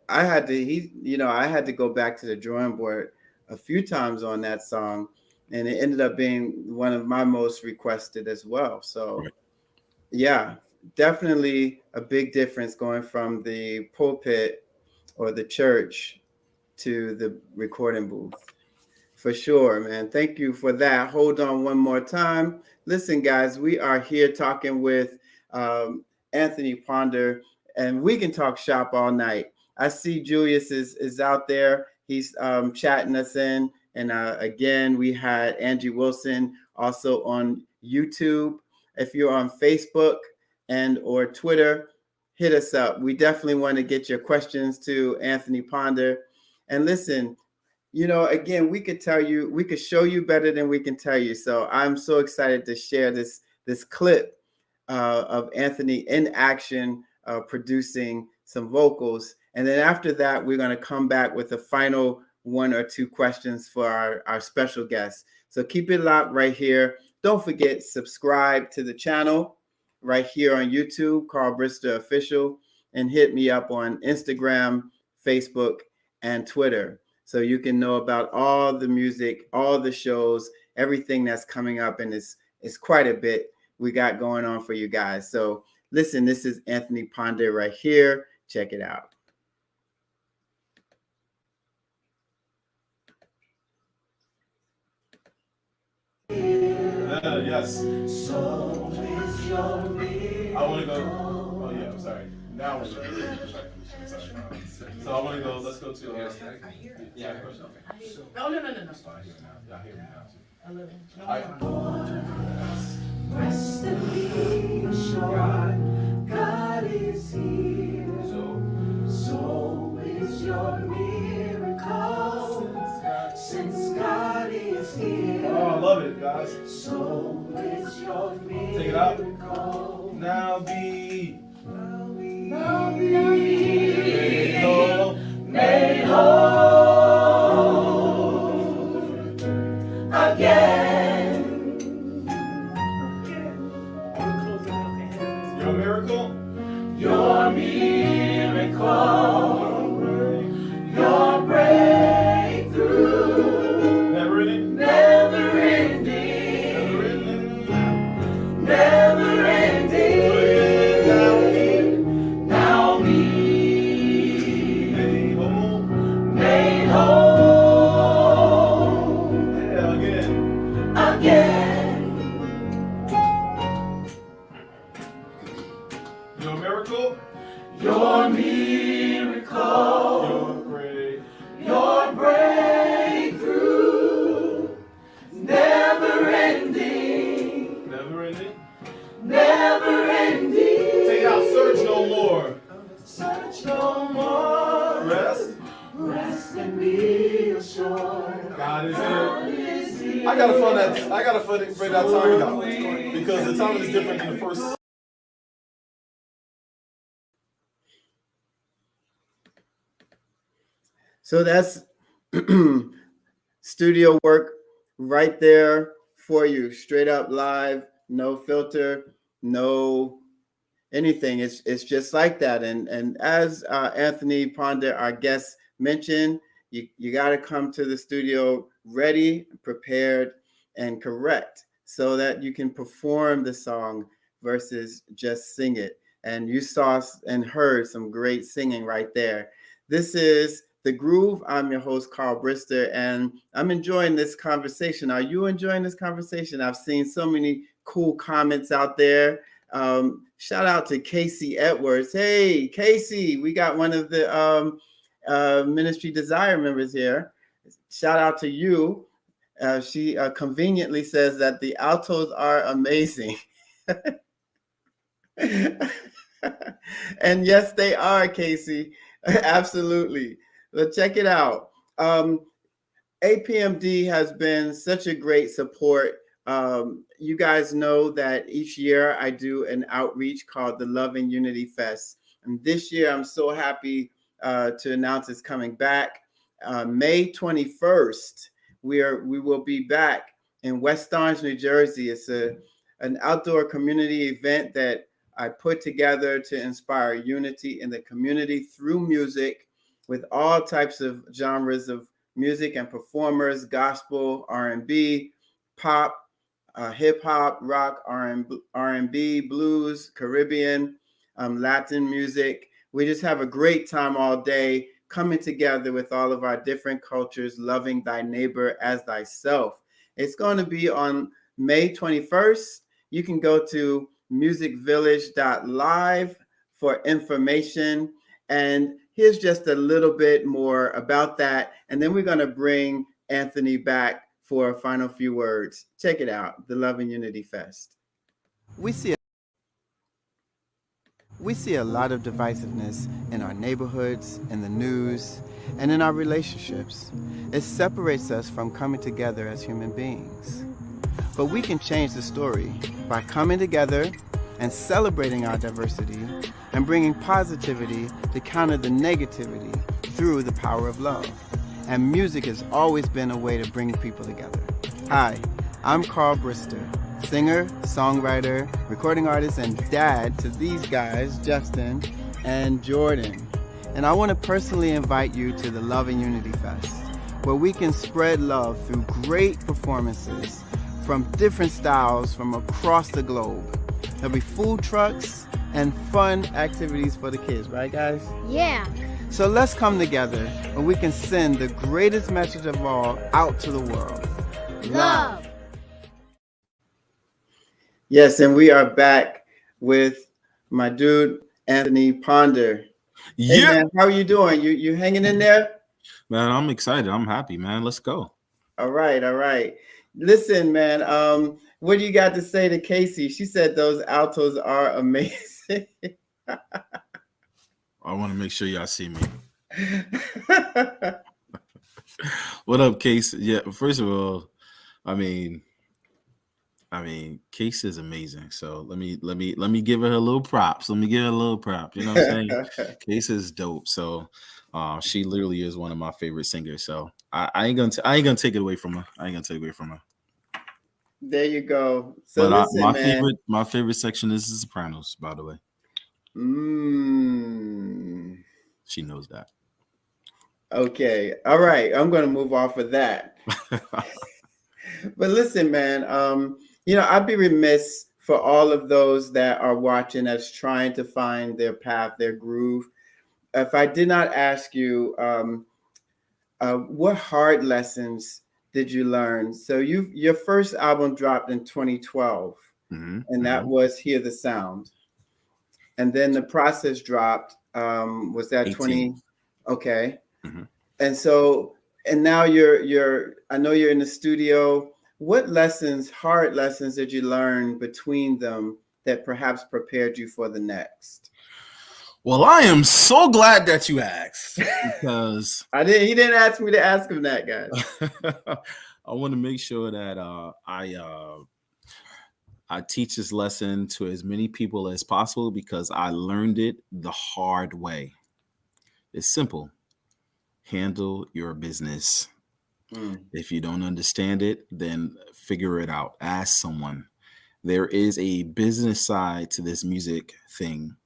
I had to go back to the drawing board a few times on that song, and it ended up being one of my most requested as well. So yeah, definitely a big difference going from the pulpit or the church to the recording booth. For sure, man. Thank you for that. Hold on one more time. Listen, guys, we are here talking with Anthony Ponder, and we can talk shop all night. I see Julius is out there. He's chatting us in. And again, we had Angie Wilson also on YouTube. If you're on Facebook and or Twitter, hit us up. We definitely want to get your questions to Anthony Ponder. And listen, you know, again, we could show you better than we can tell you. So I'm so excited to share this clip of Anthony in action, producing some vocals. And then after that, we're going to come back with the final 1 or 2 questions for our special guests. So keep it locked right here. Don't forget, subscribe to the channel right here on YouTube, Carl Brister Official, and hit me up on Instagram, Facebook, and Twitter, so you can know about all the music, all the shows, everything that's coming up, and it's quite a bit we got going on for you guys. So listen, this is Anthony Ponder right here. Check it out. Yes. So is your I want to go. Oh yeah, I'm sorry. Now we're sorry. So I want to go. Let's go to. Yeah. No. Y'all hear me now. Rest and be assured, God is here. So is your miracle. Since God is here. Oh, I love it, guys. So is your miracle. Take it out. Now be. Made whole again. Your miracle. Your miracle. Your breakthrough. Never ending. Never ending. Never ending. Now be made whole. Yeah, Again. Your miracle. Your miracle. Your breakthrough. Never ending. Never ending. Take it out. Search no more. Search no more. Rest and be assured. God is here. I gotta figure that timing out because the timing is different than the first. So that's studio work right there for you, straight up live, no filter, no anything. It's just like that. And as Anthony Ponder, our guest, mentioned, you got to come to the studio ready, prepared, and correct so that you can perform the song versus just sing it. And you saw and heard some great singing right there. This is The Groove. I'm your host, Carl Brister, and I'm enjoying this conversation. Are you enjoying this conversation? I've seen so many cool comments out there. Shout out to Casey Edwards. Hey, Casey, we got one of the Ministry Desire members here. Shout out to you. She conveniently says that the altos are amazing. And yes, they are, Casey. Absolutely. But check it out. APMD has been such a great support. You guys know that each year I do an outreach called the Love and Unity Fest. And this year I'm so happy to announce it's coming back. May 21st, we will be back in West Orange, New Jersey. It's an outdoor community event that I put together to inspire unity in the community through music, with all types of genres of music and performers: gospel, R&B, pop, hip hop, rock, R&B, blues, Caribbean, Latin music. We just have a great time all day, coming together with all of our different cultures, loving thy neighbor as thyself. It's going to be on May 21st. You can go to musicvillage.live for information. And here's just a little bit more about that. And then we're going to bring Anthony back for a final few words. Check it out, the Love and Unity Fest. We see a lot of divisiveness in our neighborhoods, in the news, and in our relationships. It separates us from coming together as human beings. But we can change the story by coming together and celebrating our diversity and bringing positivity to counter the negativity through the power of love. And music has always been a way to bring people together. Hi, I'm Carl Brister, singer, songwriter, recording artist, and dad to these guys, Justin and Jordan. And I want to personally invite you to the Love and Unity Fest, where we can spread love through great performances from different styles from across the globe. There'll be food trucks and fun activities for the kids, right guys? Yeah. So let's come together and we can send the greatest message of all out to the world. Love. Yes, and we are back with my dude, Anthony Ponder. Hey, Yeah, man, how are you doing? You hanging in there? man, I'm excited. I'm happy, man. Let's go. All right, all right. Listen, man, what do you got to say to Casey? She said those altos are amazing. I want to make sure y'all see me. What up, Case? Yeah, first of all, I mean, Case is amazing. So let me give her a little props. Let me give her a little prop. You know what I'm saying? Case is dope. So she literally is one of my favorite singers. So I ain't gonna take it away from her. I ain't gonna take it away from her. There you go. So But listen, my favorite section is the Sopranos, by the way. She knows that. Okay. All right. I'm going to move off of that. But listen, man, I'd be remiss for all of those that are watching that's trying to find their path, their groove. If I did not ask you, what hard lessons did you learn? So your first album dropped in 2012, and that was Hear the Sound. And then the Process dropped. Was that 20? Okay. Mm-hmm. And now I know you're in the studio. What hard lessons did you learn between them that perhaps prepared you for the next? Well, I am so glad that you asked because he didn't ask me to ask him that, guys. I want to make sure that I teach this lesson to as many people as possible because I learned it the hard way. It's simple. Handle your business. If you don't understand it, then figure it out. Ask someone. There is a business side to this music thing.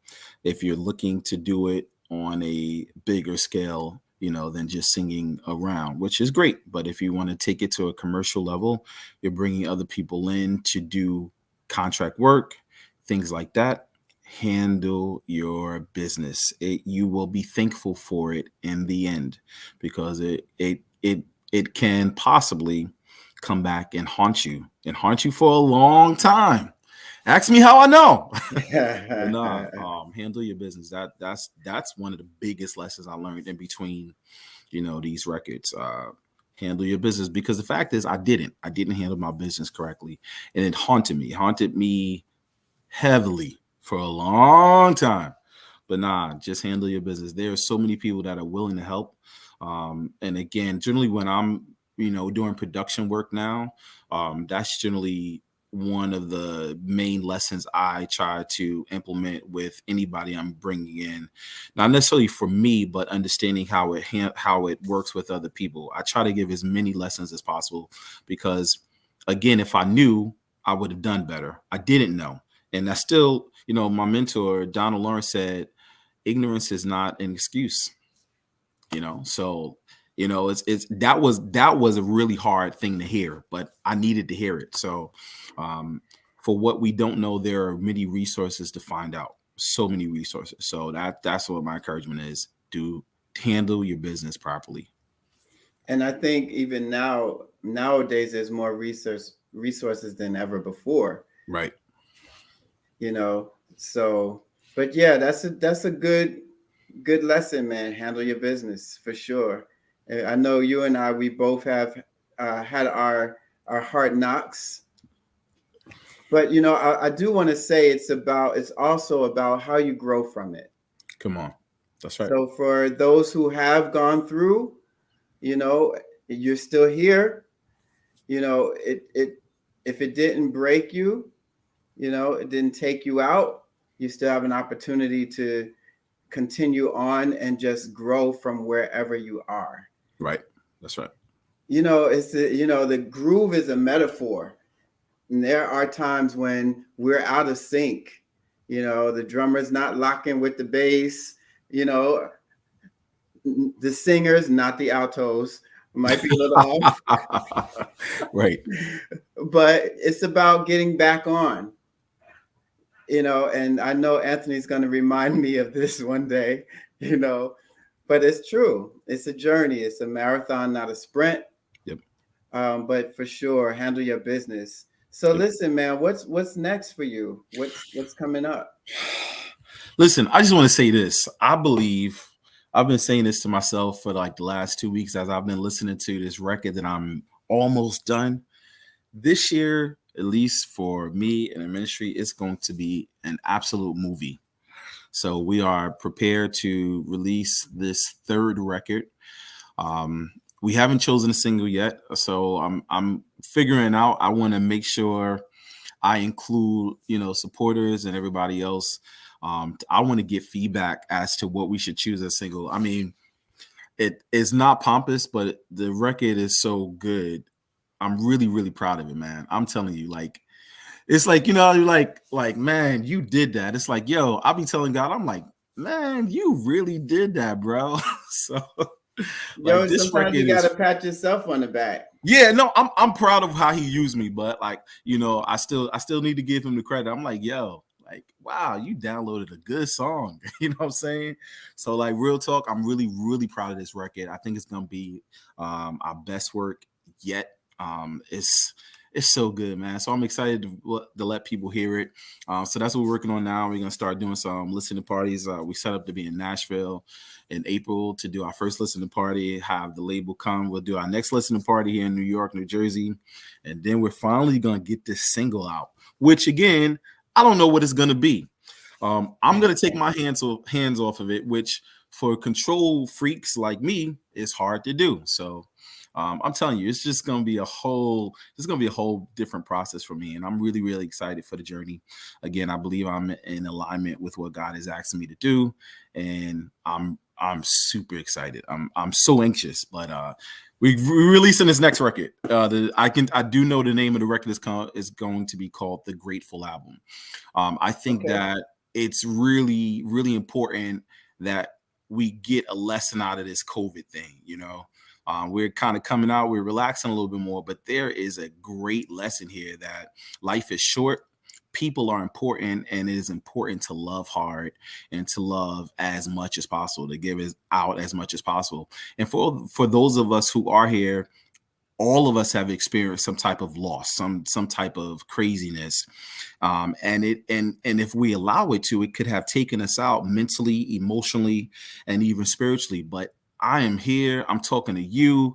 If you're looking to do it on a bigger scale, than just singing around, which is great. But if you want to take it to a commercial level, you're bringing other people in to do contract work, things like that. Handle your business. You will be thankful for it in the end because it can possibly come back and haunt you for a long time. Ask me how I know. Handle your business. That's one of the biggest lessons I learned in between, these records. Handle your business because the fact is I didn't handle my business correctly, and it haunted me heavily for a long time. But just handle your business. There are so many people that are willing to help. And again, generally when I'm, doing production work now, that's generally one of the main lessons I try to implement with anybody I'm bringing in, not necessarily for me, but understanding how it works with other people. I try to give as many lessons as possible because, again, if I knew, I would have done better. I didn't know, and that's still, my mentor Donald Lawrence said, "Ignorance is not an excuse." So. That was a really hard thing to hear, but I needed to hear it. So for what we don't know, there are many resources to find out. So many resources. So that's what my encouragement is. Handle your business properly. And I think even nowadays, there's more resources than ever before. Right. you know. So, but yeah, that's a good lesson, man. Handle your business for sure. And I know you and I, we both have had our hard knocks, but you know, I do want to say it's also about how you grow from it. Come on. That's right. So for those who have gone through, you know, you're still here. You know, it if it didn't break you, you know, it didn't take you out, you still have an opportunity to continue on and just grow from wherever you are. Right. That's right. You know, the groove is a metaphor. And there are times when we're out of sync. You know, the drummer's not locking with the bass, you know, the singers, not the altos, might be a little off. Right. But it's about getting back on. You know, and I know Anthony's going to remind me of this one day, you know, but it's true. It's a journey. It's a marathon, not a sprint. Yep. But for sure, handle your business. So listen, man, what's next for you? What's coming up? Listen, I just want to say this. I believe I've been saying this to myself for like the last 2 weeks as I've been listening to this record that I'm almost done. This year, at least for me and the ministry, it's going to be an absolute movie. So we are prepared to release this third record. We haven't chosen a single yet, so I'm figuring out. I want to make sure I include, you know, supporters and everybody else. I want to get feedback as to what we should choose as single. I mean, it is not pompous, but the record is so good. I'm really, really proud of it, man. I'm telling you, like, it's like, you know, you're like, man, you did that. It's like, yo, I'll be telling God, I'm like, man, you really did that, bro. So, Yo, like, this sometimes you record gotta pat yourself on the back. yeah, no, I'm proud of how he used me, but like, you know, I still need to give him the credit. I'm like, yo, like, wow, you downloaded a good song. You know what I'm saying? So like, real talk, I'm really, really proud of this record. I think it's gonna be our best work yet. It's so good, man. So I'm excited to let people hear it. So that's what we're working on now. We're gonna start doing some listening parties. We set up to be in Nashville in April to do our first listening party. Have the label come. We'll do our next listening party here in New York, New Jersey, and then we're finally gonna get this single out. Which again, I don't know what it's gonna be. I'm gonna take my hands off of it, which for control freaks like me is hard to do. So. I'm telling you, it's just gonna be a whole different process for me, and I'm really, really excited for the journey. Again, I believe I'm in alignment with what God is asking me to do, and I'm super excited. I'm so anxious, but we're releasing this next record. I do know the name of the record is going to be called The Grateful Album. I think that it's really, really important that we get a lesson out of this COVID thing, you know. We're kind of coming out, we're relaxing a little bit more, but there is a great lesson here that life is short, people are important, and it is important to love hard and to love as much as possible, to give it out as much as possible. And for those of us who are here, all of us have experienced some type of loss, some type of craziness, and if we allow it to, it could have taken us out mentally, emotionally, and even spiritually. But I am here. I'm talking to you.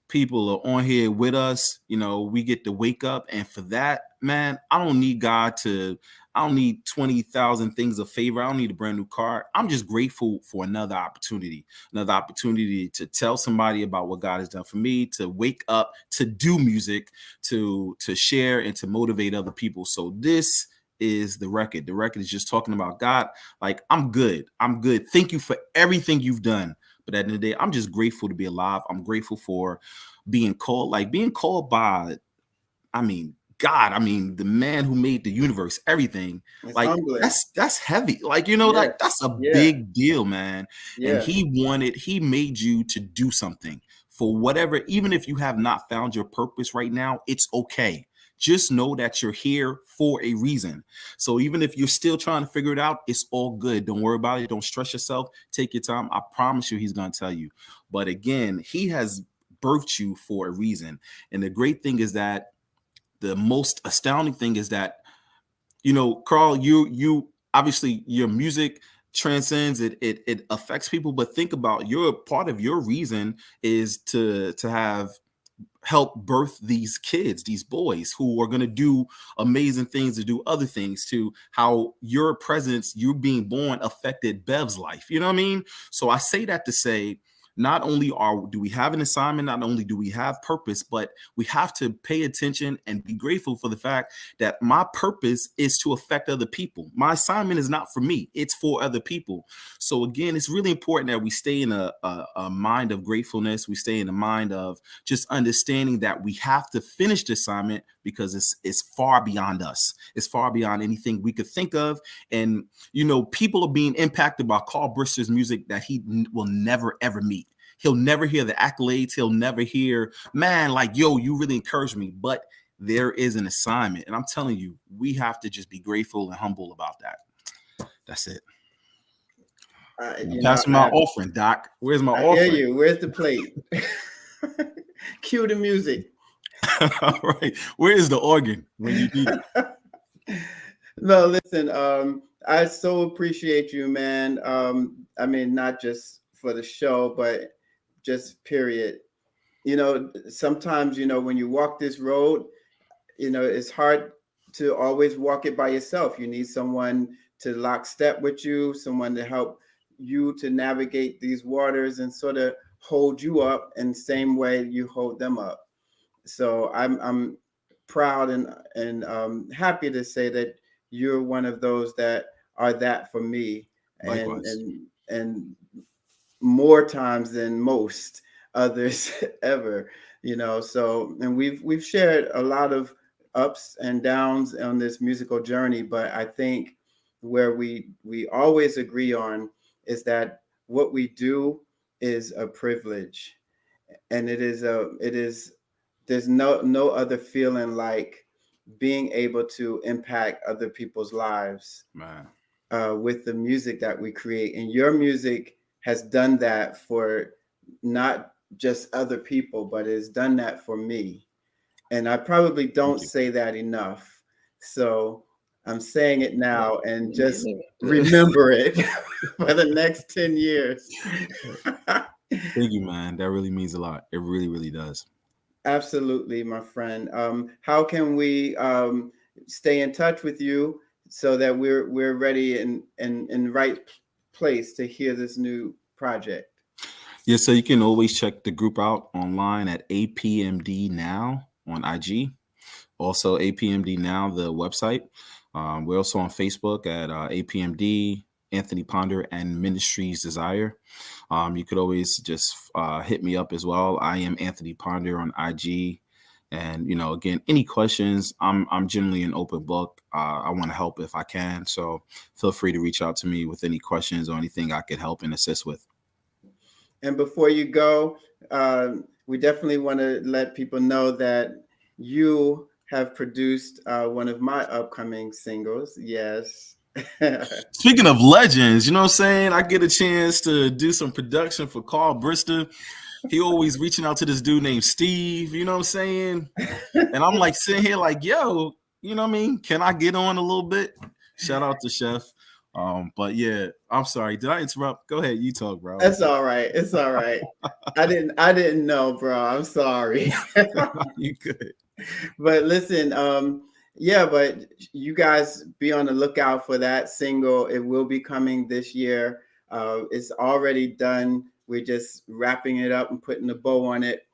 People are on here with us. You know, we get to wake up. And for that, man, I don't need 20,000 things of favor. I don't need a brand new car. I'm just grateful for another opportunity to tell somebody about what God has done for me, to wake up, to do music, to share and to motivate other people. So this is the record. The record is just talking about God. Like, I'm good. Thank you for everything you've done. But at the end of the day, I'm just grateful to be alive. I'm grateful for being called by, God, the man who made the universe, everything. It's like humbling. That's heavy. Like, you know, like that's a big deal, man. Yeah. And he made you to do something for whatever, even if you have not found your purpose right now, it's okay. Just know that you're here for a reason. So even if you're still trying to figure it out, it's all good. Don't worry about it. Don't stress yourself. Take your time. I promise you he's going to tell you. But again, he has birthed you for a reason. And the great thing is that the most astounding thing is that you know, Carl, you obviously your music transcends it affects people, but think about your part of your reason is to have help birth these kids, these boys who are going to do amazing things, to do other things, to how your presence, you being born, affected Bev's life. You know what I mean? So I say that to say, not only do we have an assignment, not only do we have purpose, but we have to pay attention and be grateful for the fact that my purpose is to affect other people. My assignment is not for me, it's for other people. So again, it's really important that we stay in a mind of gratefulness. We stay in the mind of just understanding that we have to finish the assignment because it's far beyond us. It's far beyond anything we could think of. And, you know, people are being impacted by Carl Brister's music that he will never, ever meet. He'll never hear the accolades. He'll never hear, man, like, yo, you really encouraged me. But there is an assignment. And I'm telling you, we have to just be grateful and humble about that. That's it. Passing my offering, Doc. Where's my offering? I hear you. Where's the plate? Cue the music. All right. Where is the organ when you need it? No, listen, I so appreciate you, man. I mean, not just for the show, but just period. You know, sometimes, you know, when you walk this road, you know, it's hard to always walk it by yourself. You need someone to lock step with you, someone to help you to navigate these waters and sort of hold you up in the same way you hold them up. So I'm proud and happy to say that you're one of those that are that for me, and more times than most others ever, you know. So, and we've shared a lot of ups and downs on this musical journey, but I think where we always agree on is that what we do is a privilege, and there's no other feeling like being able to impact other people's lives, Man. With the music that we create. And your music has done that for not just other people, but it's done that for me. And I probably don't say that enough. So I'm saying it now, and just remember it for the next 10 years. Thank you, man. That really means a lot. It really, really does. Absolutely, my friend. How can we stay in touch with you so that we're ready and in right place to hear this new project? Yeah, so you can always check the group out online at APMD Now on IG. Also, APMD Now, the website. We're also on Facebook at APMD, Anthony Ponder, and Ministries Desire. You could always just hit me up as well. I am Anthony Ponder on IG. And, you know, again, any questions, I'm generally an open book. I want to help if I can. So feel free to reach out to me with any questions or anything I could help and assist with. And before you go, we definitely want to let people know that you have produced one of my upcoming singles. Yes. Speaking of legends, you know what I'm saying? I get a chance to do some production for Carl Brister. He always reaching out to this dude named Steve, you know what I'm saying? And I'm like sitting here like, yo, you know what I mean? Can I get on a little bit? Shout out to Chef. But yeah, I'm sorry. Did I interrupt? Go ahead, you talk, bro. That's all right. It's all right. I didn't know, bro. I'm sorry. You good. But listen, yeah, but you guys be on the lookout for that single. It will be coming this year. It's already done. We're just wrapping it up and putting a bow on it.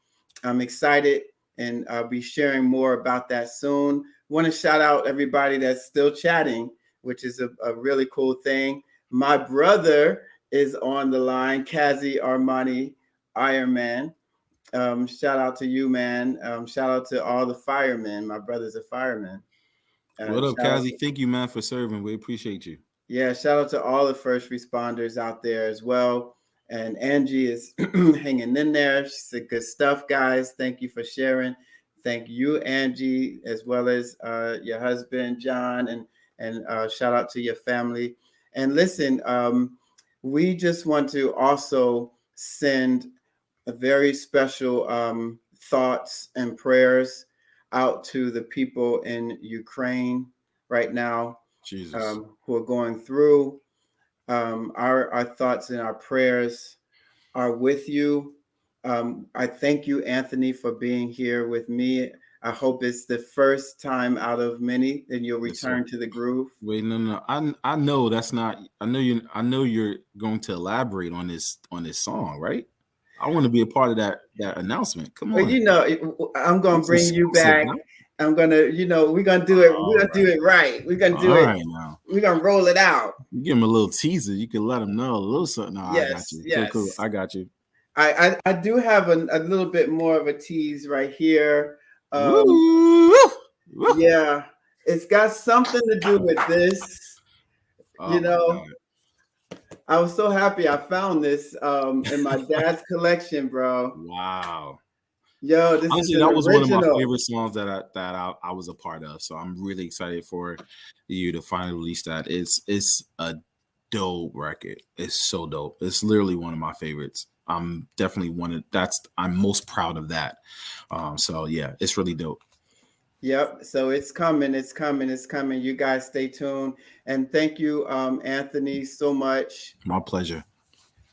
I'm excited, and I'll be sharing more about that soon. Want to shout out everybody that's still chatting, which is a really cool thing. My brother is on the line, Kazi Armani, Iron Man. Shout out to you, man. Shout out to all the firemen. My brother's a fireman. What up, Kazi? Thank you, man, for serving. We appreciate you. Yeah, shout out to all the first responders out there as well. And Angie is hanging in there. She said, good stuff, guys. Thank you for sharing. Thank you, Angie, as well as your husband, John, and shout out to your family. And listen, we just want to also send a very special thoughts and prayers out to the people in Ukraine. right now, Jesus. who are going through. Our thoughts and our prayers are with you. I thank you, Anthony, for being here with me. I hope it's the first time out of many that you'll Yes, return sir. to the groove. Wait, no. I know that's not. I know you're going to elaborate on this song, right? I want to be a part of that announcement. Come But on. you know, I'm gonna It's bring you exclusive, back. man. I'm gonna, we're gonna do it. We're gonna do it right. We're gonna do All it. right, now. We're gonna roll it out. You give him a little teaser. You can let him know a little something. No, I got Yes, you. yes. Cool. I got you. I do have a little bit more of a tease right here. Woo! Woo! Yeah, it's got something to do with this. Oh, You my know, God. I was so happy I found this in my dad's collection, bro. Wow. Yo, this Honestly, is an that was one of my original. favorite songs that I was a part of. So I'm really excited for you to finally release that. It's a dope record. It's so dope. It's literally one of my favorites. I'm definitely I'm most proud of that. So yeah, it's really dope. Yep. So it's coming. It's coming. It's coming. You guys stay tuned. And thank you, Anthony, so much. My pleasure.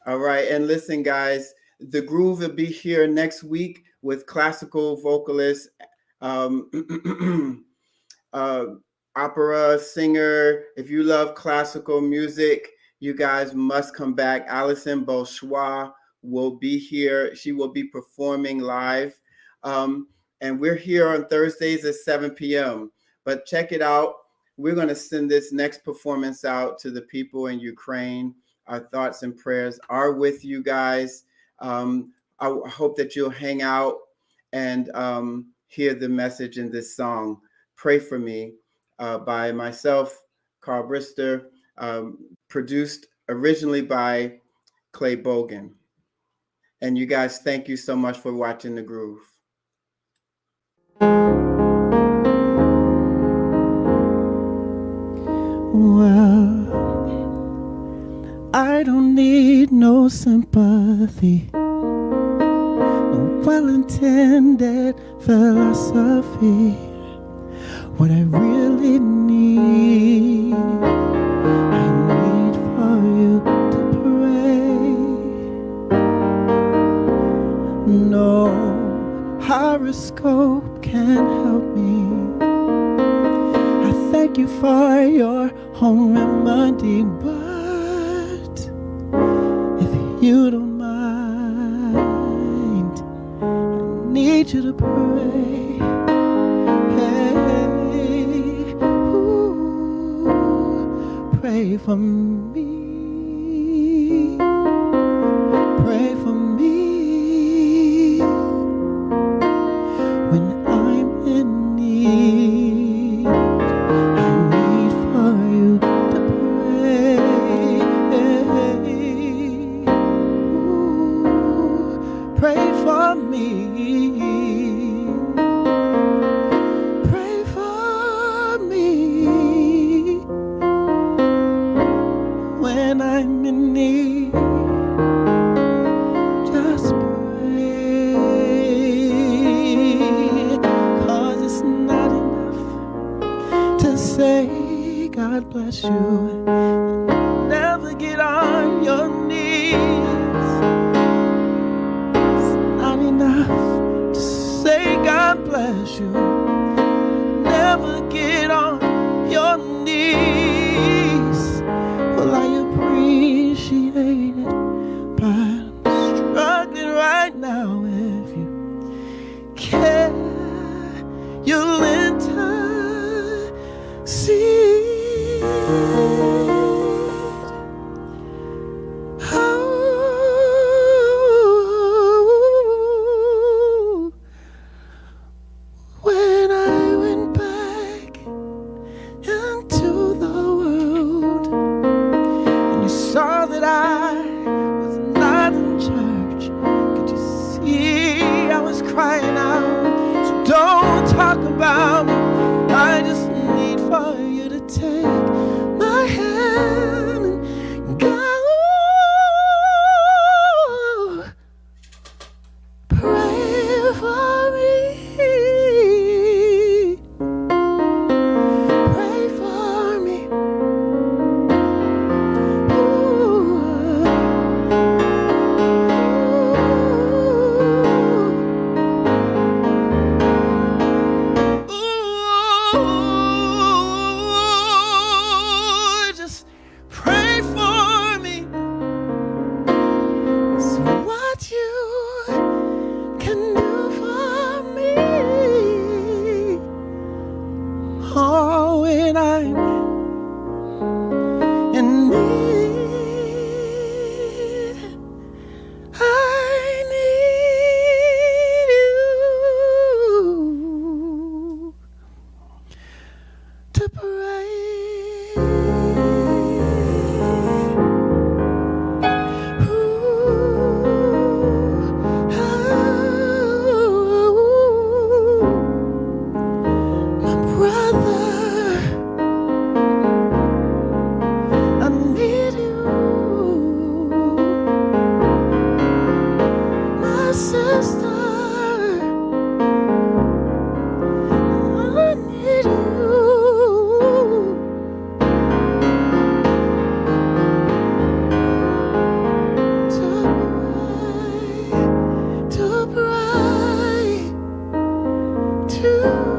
All right. And listen, guys, the groove will be here next week with classical vocalist, opera singer. If you love classical music, you guys must come back. Alison Bourgeois will be here. She will be performing live. And we're here on Thursdays at 7 p.m. But check it out. We're going to send this next performance out to the people in Ukraine. Our thoughts and prayers are with you guys. I hope that you'll hang out and hear the message in this song, Pray For Me, by myself, Carl Brister, produced originally by Clay Bogan. And you guys, thank you so much for watching The Groove. Well, I don't need no sympathy, no well-intended philosophy. What I really need, I need for you to pray. No horoscope can help me. I thank you for your home remedy, but if you don't mind, I need you to pray. Hey, ooh, pray for me. Pray for me when I'm in need. I need for you to pray. Ooh, pray for me. Pray for me when I'm in need. Just pray, 'cause it's not enough to say God bless you. Never get on your knees. It's not enough to say God bless you. Never get on your knees. Well, I appreciate it, but I'm struggling right now. If you care, you'll intercede. Oh, when I went back into the world and you saw that I was not in church, could you see I was crying out? So don't talk about me. I just need for you to take my hand and go. Pray for me. Pray for to